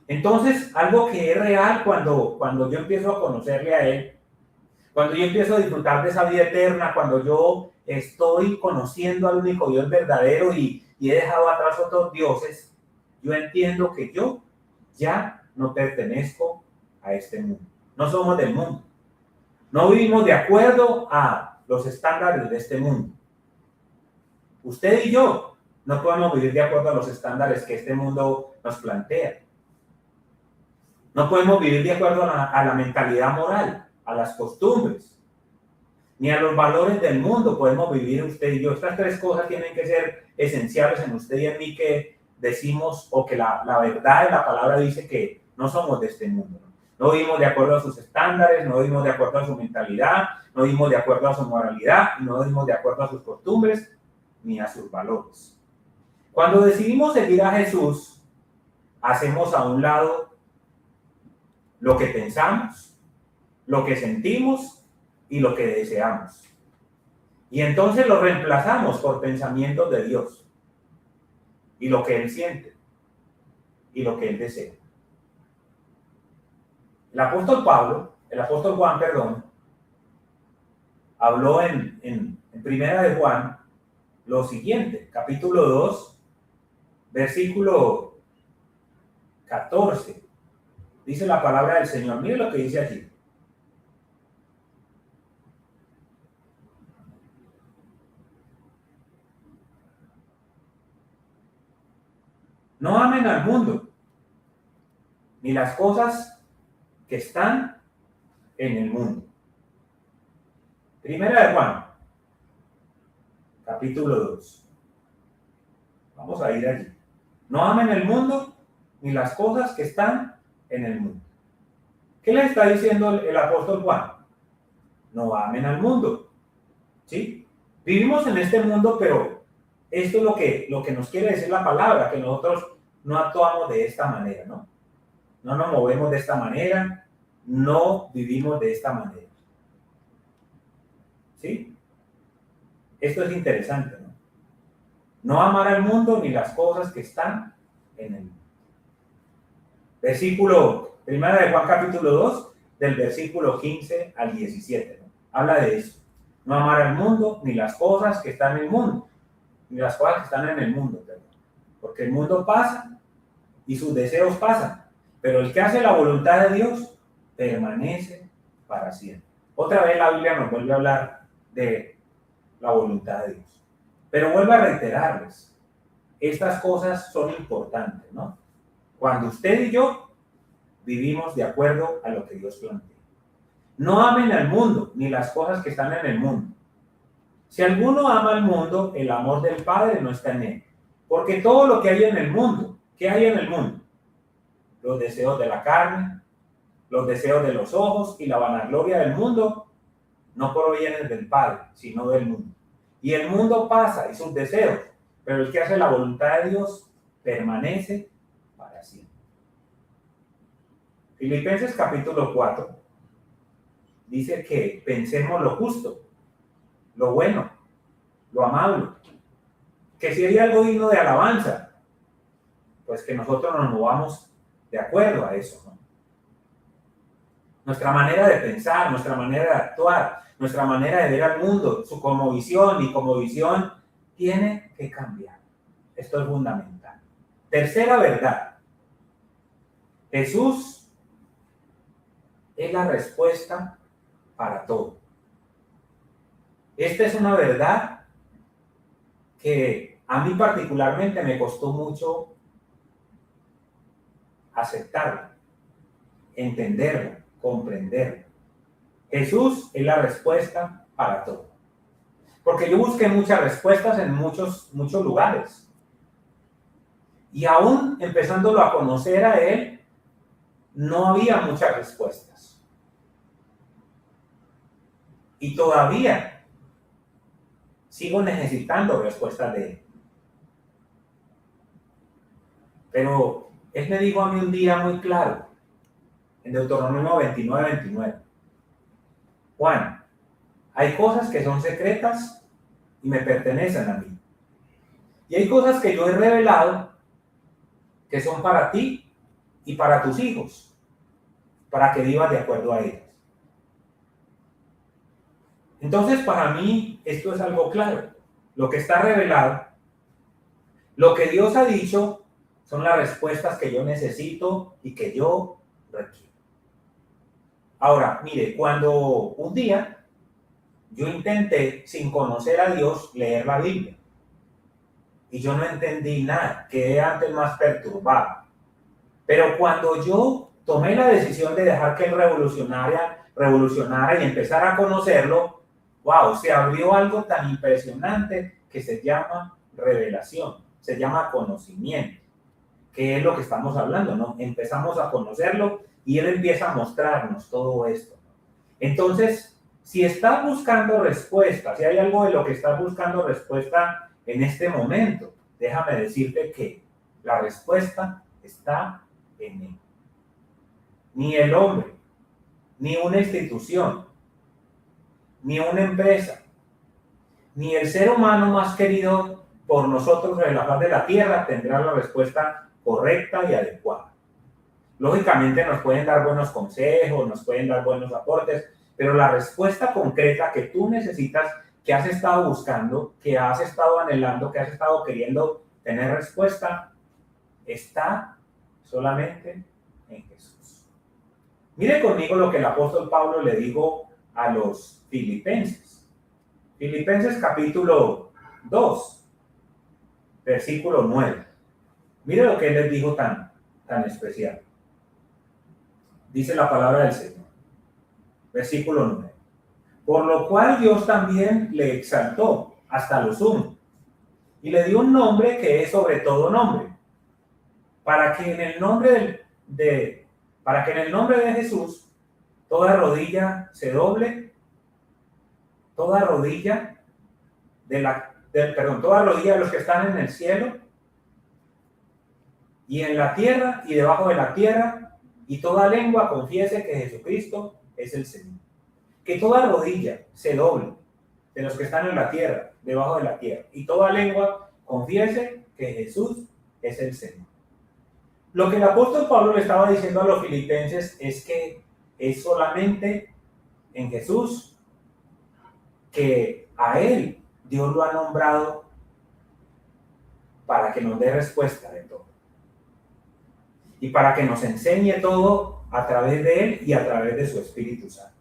Entonces, algo que es real cuando yo empiezo a conocerle a Él, cuando yo empiezo a disfrutar de esa vida eterna, cuando yo estoy conociendo al único Dios verdadero y he dejado atrás otros dioses, yo entiendo que yo ya no pertenezco a este mundo. No somos del mundo. No vivimos de acuerdo a los estándares de este mundo. Usted y yo no podemos vivir de acuerdo a los estándares que este mundo nos plantea. No podemos vivir de acuerdo a la mentalidad moral, a las costumbres, ni a los valores del mundo podemos vivir usted y yo. Estas tres cosas tienen que ser esenciales en usted y en mí, que decimos, o que la verdad de la palabra dice que no somos de este mundo. No vivimos de acuerdo a sus estándares, no vivimos de acuerdo a su mentalidad, no vivimos de acuerdo a su moralidad, no vivimos de acuerdo a sus costumbres, ni a sus valores. Cuando decidimos seguir a Jesús, hacemos a un lado lo que pensamos, lo que sentimos y lo que deseamos. Y entonces lo reemplazamos por pensamientos de Dios y lo que Él siente y lo que Él desea. El apóstol Juan, habló en Primera de Juan lo siguiente, capítulo 2, versículo 14. Dice la palabra del Señor. Mire lo que dice allí. No amen al mundo, ni las cosas que están en el mundo. Primera de Juan, capítulo 2. Vamos a ir allí. No amen el mundo, ni las cosas que están en el mundo. ¿Qué le está diciendo el apóstol Juan? No amen al mundo. ¿Sí? Vivimos en este mundo, pero esto es lo que nos quiere decir la palabra, que nosotros no actuamos de esta manera, ¿no? No nos movemos de esta manera, no vivimos de esta manera. ¿Sí? Esto es interesante, ¿no? No amar al mundo ni las cosas que están en el mundo. Versículo, primera de Juan capítulo 2, del versículo 15 al 17, ¿no? Habla de eso. No amar al mundo ni las cosas que están en el mundo, ni las cosas que están en el mundo, perdón. Porque el mundo pasa y sus deseos pasan, pero el que hace la voluntad de Dios permanece para siempre. Otra vez la Biblia nos vuelve a hablar de la voluntad de Dios. Pero vuelvo a reiterarles, estas cosas son importantes, ¿no? Cuando usted y yo vivimos de acuerdo a lo que Dios plantea. No amen al mundo, ni las cosas que están en el mundo. Si alguno ama al mundo, el amor del Padre no está en él. Porque todo lo que hay en el mundo, ¿qué hay en el mundo? Los deseos de la carne, los deseos de los ojos y la vanagloria del mundo no provienen del Padre, sino del mundo. Y el mundo pasa y sus deseos, pero el que hace la voluntad de Dios permanece para siempre. Filipenses capítulo 4 dice que pensemos lo justo, lo bueno, lo amable, que si hay algo digno de alabanza, pues que nosotros nos movamos de acuerdo a eso, ¿no? Nuestra manera de pensar, nuestra manera de actuar, nuestra manera de ver al mundo, su cosmovisión y cosmovisión tiene que cambiar. Esto es fundamental. Tercera verdad. Jesús es la respuesta para todo. Esta es una verdad que a mí particularmente me costó mucho aceptarla, entenderla, comprenderla. Jesús es la respuesta para todo. Porque yo busqué muchas respuestas en muchos lugares. Y aún empezándolo a conocer a Él, no había muchas respuestas. Y todavía sigo necesitando respuestas de Él. Pero Él me dijo a mí un día muy claro, en Deuteronomio 29:29. Juan, hay cosas que son secretas y me pertenecen a mí. Y hay cosas que yo he revelado que son para ti y para tus hijos, para que vivas de acuerdo a ellas. Entonces, para mí, esto es algo claro. Lo que está revelado, lo que Dios ha dicho, son las respuestas que yo necesito y que yo requiero. Ahora, mire, cuando un día yo intenté, sin conocer a Dios, leer la Biblia, y yo no entendí nada, quedé antes más perturbado. Pero cuando yo tomé la decisión de dejar que Él revolucionara y empezar a conocerlo, wow, se abrió algo tan impresionante que se llama revelación, se llama conocimiento, que es lo que estamos hablando, ¿no? Empezamos a conocerlo y Él empieza a mostrarnos todo esto. Entonces, si estás buscando respuestas, si hay algo de lo que estás buscando respuesta en este momento, déjame decirte que la respuesta está en Él. Ni el hombre, ni una institución, ni una empresa, ni el ser humano más querido por nosotros en la faz de la tierra tendrá la respuesta correcta y adecuada. Lógicamente nos pueden dar buenos consejos, nos pueden dar buenos aportes, pero la respuesta concreta que tú necesitas, que has estado buscando, que has estado anhelando, que has estado queriendo tener respuesta, está solamente en Jesús. Mire conmigo lo que el apóstol Pablo le dijo a los filipenses. Filipenses capítulo 2, versículo 9. Mire lo que él les dijo tan especial. Dice la palabra del Señor. Versículo 9. Por lo cual Dios también le exaltó hasta lo sumo y le dio un nombre que es sobre todo nombre, para que en el nombre de Jesús toda rodilla se doble, toda rodilla toda rodilla de los que están en el cielo y en la tierra y debajo de la tierra, y toda lengua confiese que Jesucristo es el Señor. Que toda rodilla se doble de los que están en la tierra, debajo de la tierra, y toda lengua confiese que Jesús es el Señor. Lo que el apóstol Pablo le estaba diciendo a los filipenses es que es solamente en Jesús que a Él Dios lo ha nombrado para que nos dé respuesta de todo. Y para que nos enseñe todo a través de Él y a través de su Espíritu Santo.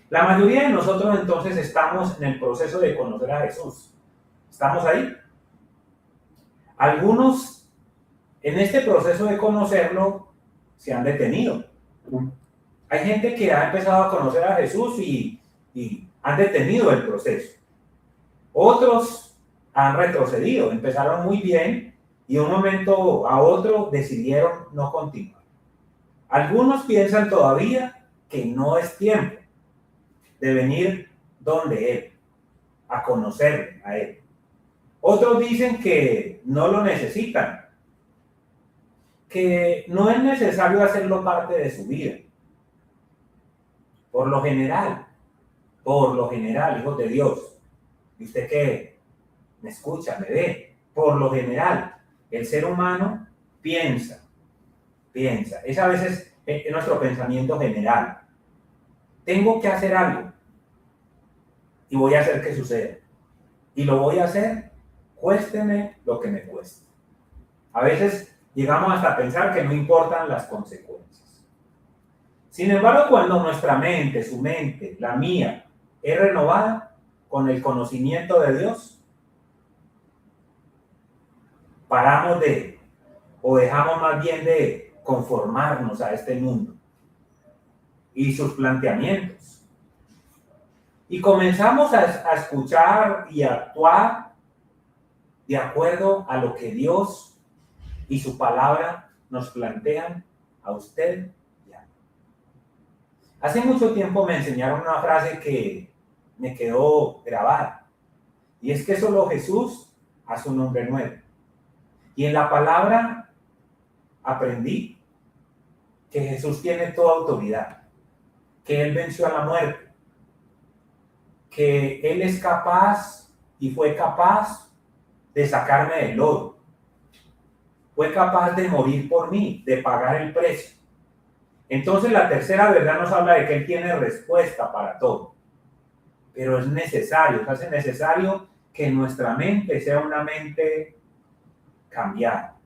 La mayoría de nosotros entonces estamos en el proceso de conocer a Jesús. ¿Estamos ahí? Algunos en este proceso de conocerlo se han detenido. Hay gente que ha empezado a conocer a Jesús y han detenido el proceso. Otros han retrocedido, empezaron muy bien y de un momento a otro decidieron no continuar. Algunos piensan todavía que no es tiempo de venir donde Él, a conocerle a Él. Otros dicen que no lo necesitan, que no es necesario hacerlo parte de su vida. Por lo general, hijos de Dios, y usted que me escucha, me ve, por lo general, el ser humano piensa, es a veces nuestro pensamiento general. Tengo que hacer algo y voy a hacer que suceda. Y lo voy a hacer, cuésteme lo que me cueste. A veces llegamos hasta pensar que no importan las consecuencias. Sin embargo, cuando nuestra mente, su mente, la mía, es renovada con el conocimiento de Dios, paramos de, o dejamos más bien de conformarnos a este mundo y sus planteamientos. Y comenzamos a escuchar y a actuar de acuerdo a lo que Dios y su palabra nos plantean a usted y a mí. Hace mucho tiempo me enseñaron una frase que me quedó grabada, y es que solo Jesús hace un hombre nuevo. Y en la palabra aprendí que Jesús tiene toda autoridad, que Él venció a la muerte, que Él es capaz y fue capaz de sacarme del lodo, fue capaz de morir por mí, de pagar el precio. Entonces la tercera verdad nos habla de que Él tiene respuesta para todo, pero es necesario, se hace necesario que nuestra mente sea una mente cambiada.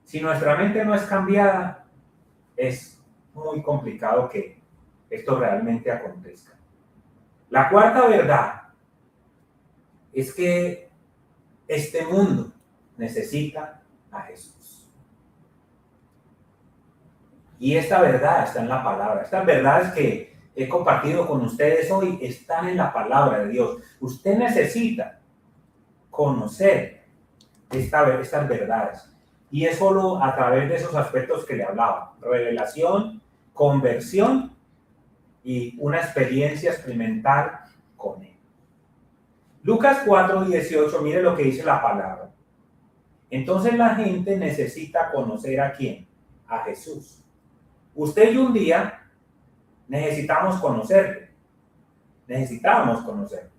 Si nuestra mente no es cambiada, es muy complicado que esto realmente acontezca. La cuarta verdad es que este mundo necesita a Jesús. Y esta verdad está en la palabra. Estas verdades que he compartido con ustedes hoy están en la palabra de Dios. Usted necesita conocer estas verdades. Y es solo a través de esos aspectos que le hablaba: revelación, conversión y una experiencia experimental con Él. Lucas 4:18, mire lo que dice la palabra. Entonces la gente necesita conocer ¿a quién? A Jesús. Usted y un día necesitamos conocerle. Necesitábamos conocerle.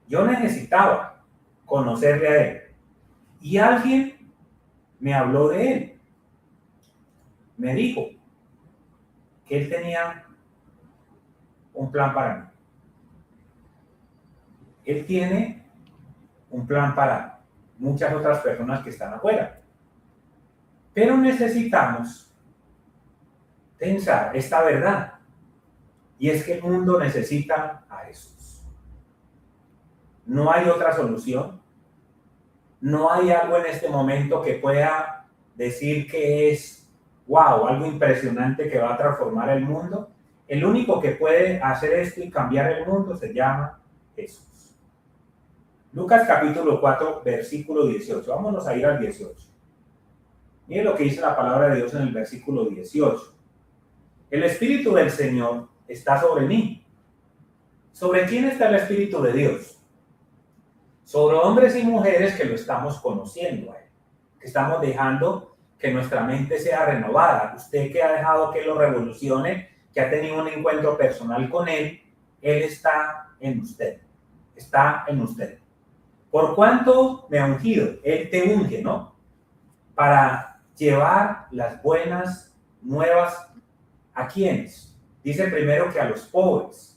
Yo necesitaba conocerle a Él. Y alguien me habló de Él. Me dijo que Él tenía un plan para mí. Él tiene un plan para muchas otras personas que están afuera. Pero necesitamos pensar esta verdad. Y es que el mundo necesita a Jesús. No hay otra solución. No hay algo en este momento que pueda decir que es, wow, algo impresionante que va a transformar el mundo. El único que puede hacer esto y cambiar el mundo se llama Jesús. Lucas capítulo 4, versículo 18. Vámonos a ir al 18. Miren lo que dice la palabra de Dios en el versículo 18. El Espíritu del Señor está sobre mí. ¿Sobre quién está el Espíritu de Dios? Sobre hombres y mujeres que lo estamos conociendo a Él, que estamos dejando que nuestra mente sea renovada. Usted que ha dejado que lo revolucione, que ha tenido un encuentro personal con Él, Él está en usted, está en usted. ¿Por cuánto me ha ungido? Él te unge, ¿no? Para llevar las buenas nuevas ¿a quiénes? Dice primero que a los pobres.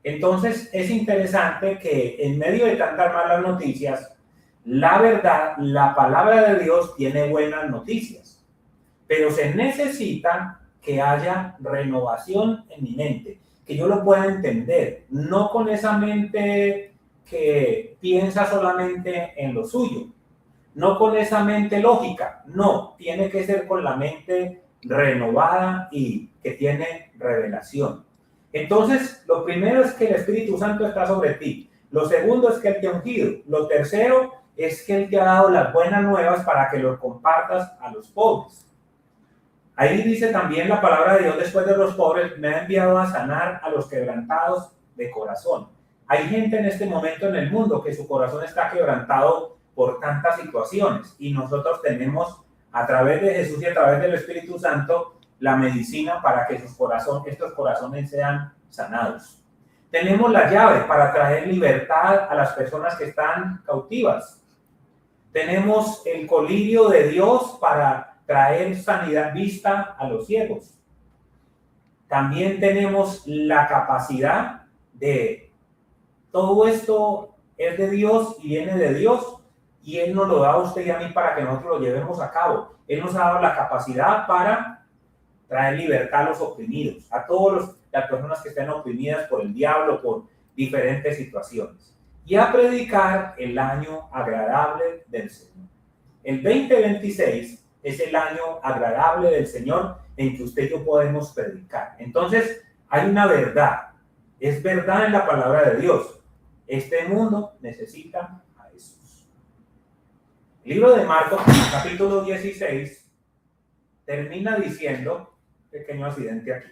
Entonces es interesante que en medio de tantas malas noticias, la verdad, la palabra de Dios tiene buenas noticias, pero se necesita que haya renovación en mi mente, que yo lo pueda entender, no con esa mente que piensa solamente en lo suyo, no con esa mente lógica, no, tiene que ser con la mente renovada y que tiene revelación. Entonces, lo primero es que el Espíritu Santo está sobre ti. Lo segundo es que Él te ha ungido. Lo tercero es que Él te ha dado las buenas nuevas para que lo compartas a los pobres. Ahí dice también la palabra de Dios después de los pobres, me ha enviado a sanar a los quebrantados de corazón. Hay gente en este momento en el mundo que su corazón está quebrantado por tantas situaciones y nosotros tenemos a través de Jesús y a través del Espíritu Santo la medicina para que estos corazones sean sanados. Tenemos la llave para traer libertad a las personas que están cautivas. Tenemos el colirio de Dios para traer sanidad, vista a los ciegos. También tenemos la capacidad de todo esto es de Dios y viene de Dios y Él nos lo da a usted y a mí para que nosotros lo llevemos a cabo. Él nos ha dado la capacidad para traer libertad a los oprimidos, a todas las personas que estén oprimidas por el diablo, por diferentes situaciones. Y a predicar el año agradable del Señor. El 2026 es el año agradable del Señor en que usted y yo podemos predicar. Entonces, hay una verdad. Es verdad en la palabra de Dios. Este mundo necesita a Jesús. El libro de Marcos, capítulo 16, termina diciendo, pequeño accidente aquí,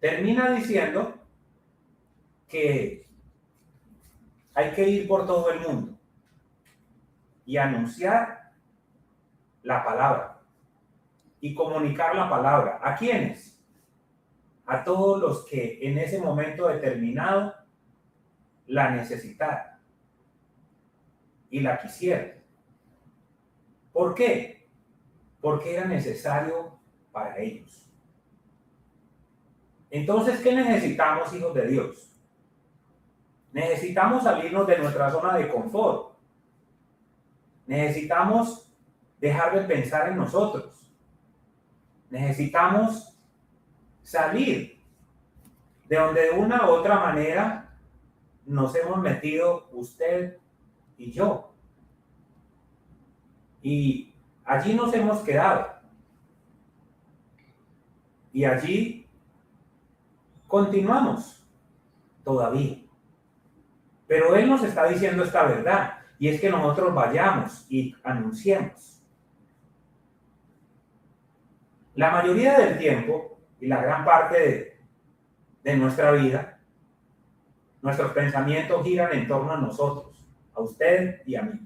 termina diciendo que hay que ir por todo el mundo y anunciar la palabra y comunicar la palabra. ¿A quiénes? A todos los que en ese momento determinado la necesitaran y la quisieran. ¿Por qué? Porque era necesario para ellos. Entonces, ¿qué necesitamos, hijos de Dios? Necesitamos salirnos de nuestra zona de confort. Necesitamos dejar de pensar en nosotros. Necesitamos salir de donde de una u otra manera nos hemos metido usted y yo. Y allí nos hemos quedado. Y allí continuamos todavía. Pero Él nos está diciendo esta verdad, y es que nosotros vayamos y anunciemos. La mayoría del tiempo, y la gran parte de nuestra vida, nuestros pensamientos giran en torno a nosotros, a usted y a mí.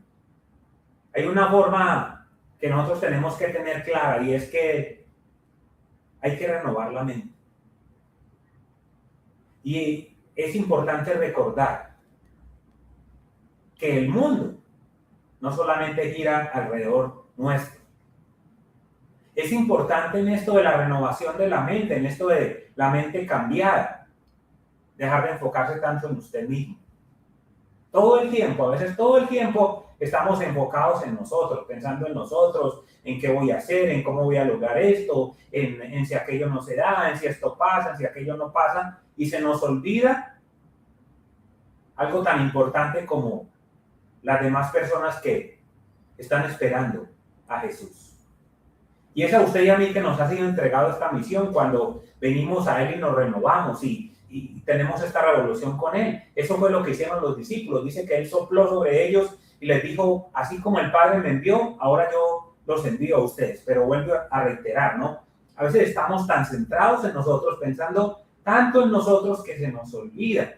Hay una forma que nosotros tenemos que tener clara, y es que hay que renovar la mente. Y es importante recordar que el mundo no solamente gira alrededor nuestro. Es importante en esto de la renovación de la mente, en esto de la mente cambiada, dejar de enfocarse tanto en usted mismo. Todo el tiempo, a veces todo el tiempo estamos enfocados en nosotros, pensando en nosotros, en qué voy a hacer, en cómo voy a lograr esto, en si aquello no se da, en si esto pasa, en si aquello no pasa, y se nos olvida algo tan importante como las demás personas que están esperando a Jesús. Y es a usted y a mí que nos ha sido entregado esta misión cuando venimos a Él y nos renovamos y tenemos esta revolución con Él. Eso fue lo que hicieron los discípulos. Dice que Él sopló sobre ellos y les dijo, así como el Padre me envió, ahora yo los envío a ustedes. Pero vuelvo a reiterar, ¿no? A veces estamos tan centrados en nosotros, pensando tanto en nosotros que se nos olvida.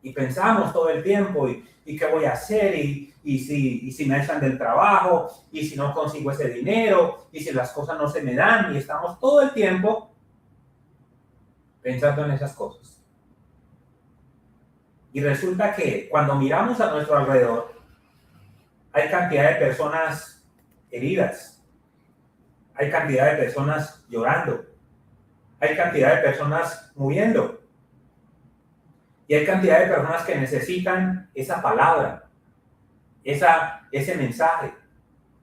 Y pensamos todo el tiempo, ¿y qué voy a hacer? Y si me echan del trabajo, y si no consigo ese dinero, y si las cosas no se me dan, y estamos todo el tiempo pensando en esas cosas. Y resulta que cuando miramos a nuestro alrededor, hay cantidad de personas heridas, hay cantidad de personas llorando, hay cantidad de personas muriendo. Y hay cantidad de personas que necesitan esa palabra, ese mensaje,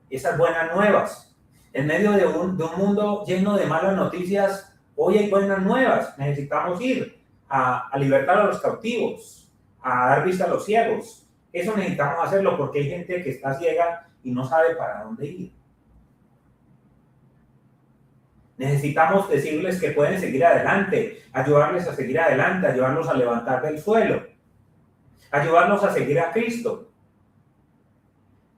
esas buenas nuevas. En medio de un mundo lleno de malas noticias, hoy hay buenas nuevas. Necesitamos ir a libertar a los cautivos, a dar vista a los ciegos. Eso necesitamos hacerlo porque hay gente que está ciega y no sabe para dónde ir. Necesitamos decirles que pueden seguir adelante, ayudarles a seguir adelante, ayudarlos a levantar del suelo, ayudarlos a seguir a Cristo.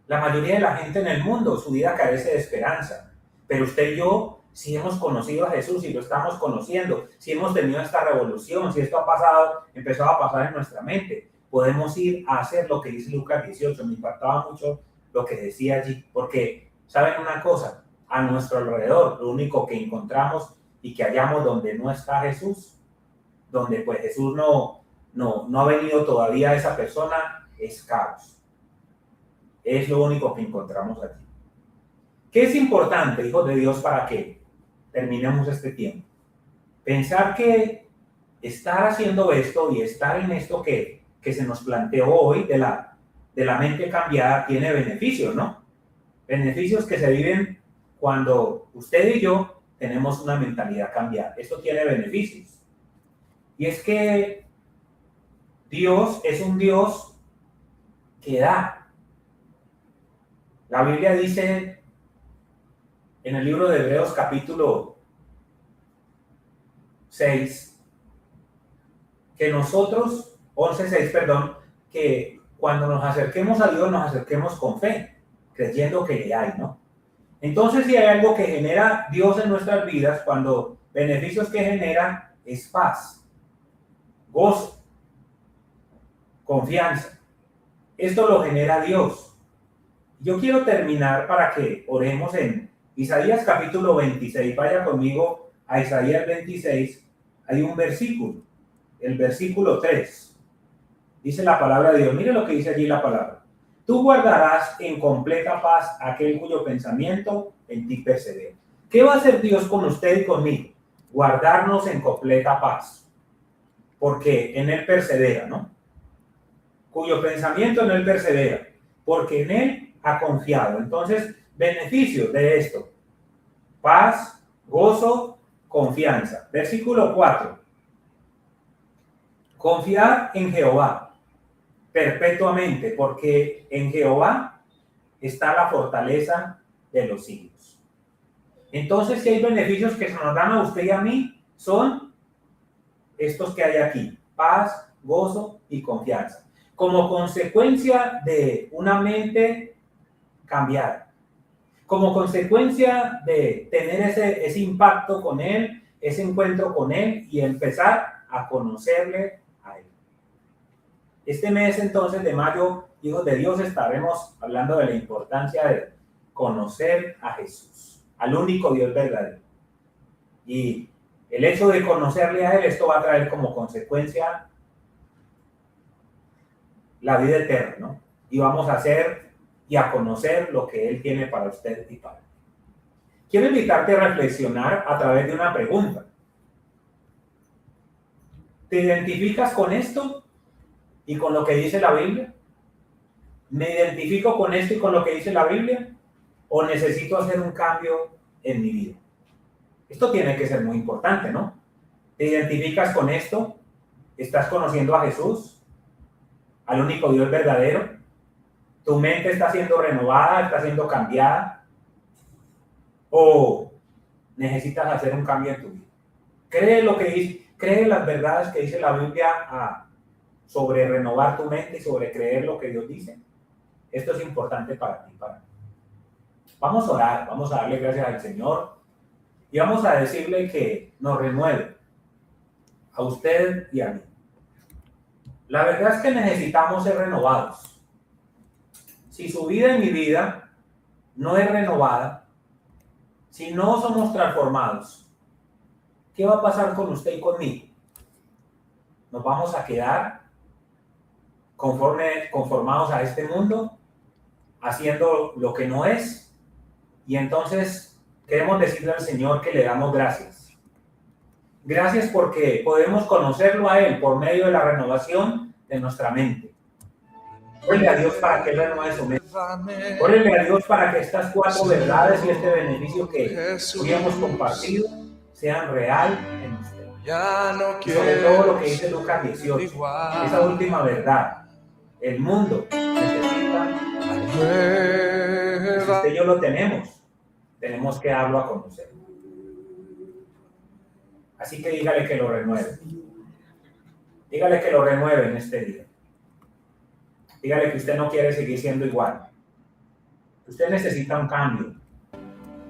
La mayoría de la gente en el mundo, su vida carece de esperanza. Pero usted y yo, si hemos conocido a Jesús y lo estamos conociendo, si hemos tenido esta revolución, si esto ha pasado, empezó a pasar en nuestra mente, podemos ir a hacer lo que dice Lucas 18. Me impactaba mucho lo que decía allí, porque, ¿saben una cosa? A nuestro alrededor, lo único que encontramos y que hallamos donde no está Jesús, donde pues Jesús no ha venido todavía a esa persona, es caos. Es lo único que encontramos aquí. ¿Qué es importante, hijos de Dios, para que terminemos este tiempo? Pensar que estar haciendo esto y estar en esto que se nos planteó hoy de la mente cambiada tiene beneficios, ¿no? Beneficios que se viven cuando usted y yo tenemos una mentalidad cambiada. Esto tiene beneficios. Y es que Dios es un Dios que da. La Biblia dice en el libro de Hebreos capítulo 6, que nosotros, 11:6, perdón, que cuando nos acerquemos a Dios nos acerquemos con fe, creyendo que le hay, ¿no? Entonces, si hay algo que genera Dios en nuestras vidas, cuando beneficios que genera es paz, gozo, confianza. Esto lo genera Dios. Yo quiero terminar para que oremos en Isaías capítulo 26. Vaya conmigo a Isaías 26. Hay un versículo, el versículo 3. Dice la palabra de Dios. Mire lo que dice allí la palabra. Tú guardarás en completa paz aquel cuyo pensamiento en ti persevera. ¿Qué va a hacer Dios con usted y conmigo? Guardarnos en completa paz. Porque en Él persevera, ¿no? Cuyo pensamiento en Él persevera. Porque en Él ha confiado. Entonces, beneficios de esto: paz, gozo, confianza. Versículo 4. Confiar en Jehová perpetuamente, porque en Jehová está la fortaleza de los siglos. Entonces, si hay beneficios que se nos dan a usted y a mí, son estos que hay aquí: paz, gozo y confianza. Como consecuencia de una mente cambiar, como consecuencia de tener ese impacto con Él, ese encuentro con Él y empezar a conocerle a Él. Este mes entonces de mayo, hijos de Dios, estaremos hablando de la importancia de conocer a Jesús, al único Dios verdadero. Y el hecho de conocerle a Él, esto va a traer como consecuencia la vida eterna, ¿no? Y vamos a hacer y a conocer lo que Él tiene para usted y para mí. Quiero invitarte a reflexionar a través de una pregunta. ¿Te identificas con esto y con lo que dice la Biblia? ¿Me identifico con esto y con lo que dice la Biblia? ¿O necesito hacer un cambio en mi vida? Esto tiene que ser muy importante, ¿no? ¿Te identificas con esto? ¿Estás conociendo a Jesús? ¿Al único Dios verdadero? ¿Tu mente está siendo renovada, está siendo cambiada? ¿O necesitas hacer un cambio en tu vida? Cree lo que dice, cree las verdades que dice la Biblia sobre renovar tu mente y sobre creer lo que Dios dice. Esto es importante para ti, para mí. Vamos a orar, vamos a darle gracias al Señor y vamos a decirle que nos renueve a usted y a mí. La verdad es que necesitamos ser renovados. Si su vida y mi vida no es renovada, si no somos transformados, ¿qué va a pasar con usted y conmigo? ¿Nos vamos a quedar conformados a este mundo, haciendo lo que no es? Y entonces queremos decirle al Señor que le damos gracias. Gracias porque podemos conocerlo a Él por medio de la renovación de nuestra mente. Órale a Dios para que Él renueve su mente. Órale a Dios para que estas 4 verdades y este beneficio que hoy hemos compartido sean real en usted. Y sobre todo lo que dice Lucas 18, esa última verdad. El mundo necesita a Jesús. Si usted y yo lo tenemos que darlo a conocer. Así que dígale que lo renueve. Dígale que lo renueve en este día. Dígale que usted no quiere seguir siendo igual. Usted necesita un cambio.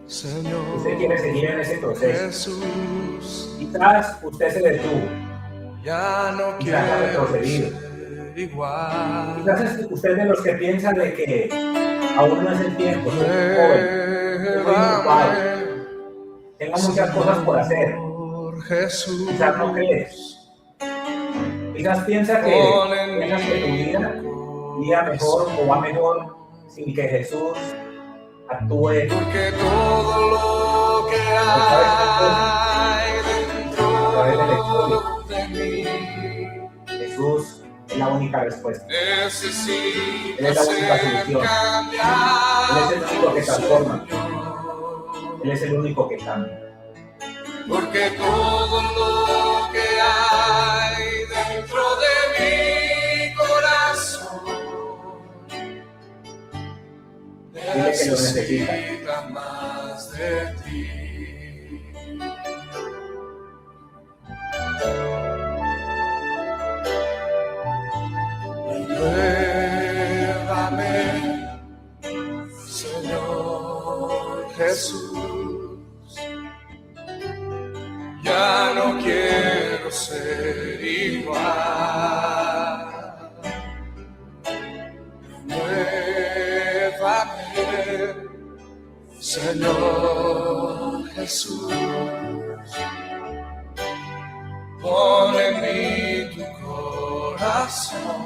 Señor, Usted quiere seguir en ese proceso. Jesús, Quizás usted se detuvo. ya no Quizás ha quiero retrocedido. ser igual. Quizás es usted de los que piensan de que aún no es el tiempo. Soy muy joven. Estoy muy ocupado. Tengo muchas cosas por hacer. Señor Jesús, Quizás no crees. Quizás piensa que tu vida mejor o va mejor sin que Jesús actúe. porque todo lo que hay dentro de mí, Jesús es la única respuesta. Él necesita es la única ser solución. cambiado. Él es el único que transforma. Él es el único que cambia. Porque todo lo que hay dentro de mi corazón Dile que lo necesita. necesita más de ti. Renuévame, Señor Jesús. Ya no quiero ser igual. Renuévame, Señor Jesús. Pon en mí tu corazón.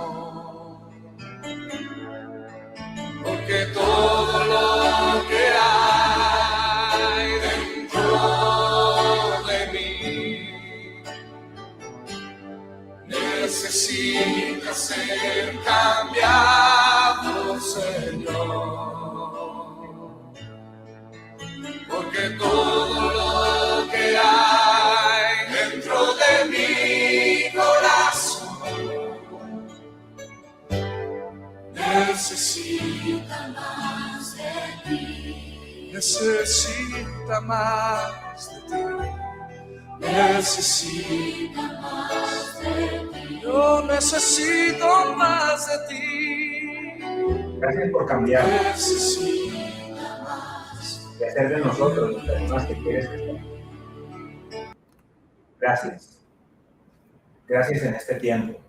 Porque todo lo que hay dentro de mí necesita ser cambiado, Señor. Porque todo lo que hay dentro de mi corazón necesita más de ti. Necesita más de ti. Necesita más de ti. Yo necesito más de ti. Gracias por cambiar Necesita más. y hacer de nosotros las personas que quieres que seamos. Gracias. Gracias en este tiempo.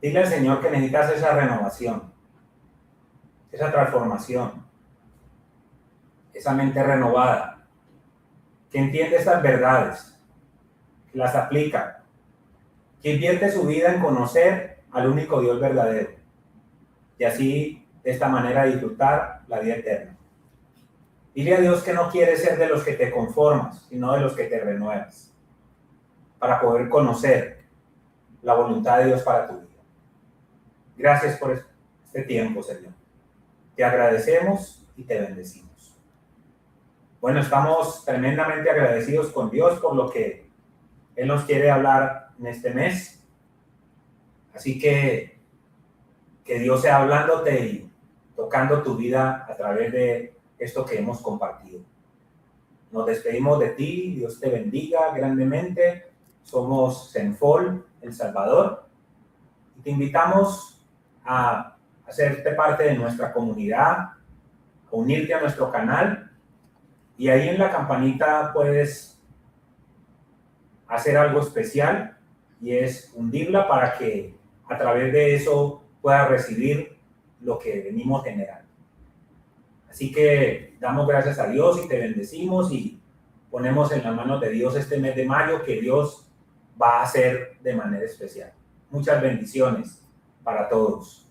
Dile al Señor que necesitas esa renovación, esa transformación, esa mente renovada, que entiende estas verdades, que las aplica, que invierte su vida en conocer al único Dios verdadero y así de esta manera disfrutar la vida eterna. Dile a Dios que no quieres ser de los que te conformas, sino de los que te renuevas, para poder conocer la voluntad de Dios para tu vida. Gracias por este tiempo, Señor. Te agradecemos y te bendecimos. Bueno, estamos tremendamente agradecidos con Dios por lo que Él nos quiere hablar en este mes. Así que Dios sea hablándote y tocando tu vida a través de esto que hemos compartido. Nos despedimos de ti, Dios te bendiga grandemente. Somos Zenfol, El Salvador, y te invitamos a hacerte parte de nuestra comunidad, a unirte a nuestro canal, y ahí en la campanita puedes hacer algo especial, y es hundirla para que a través de eso puedas recibir lo que venimos generando. Así que damos gracias a Dios y te bendecimos y ponemos en las manos de Dios este mes de mayo que Dios va a hacer de manera especial. Muchas bendiciones para todos.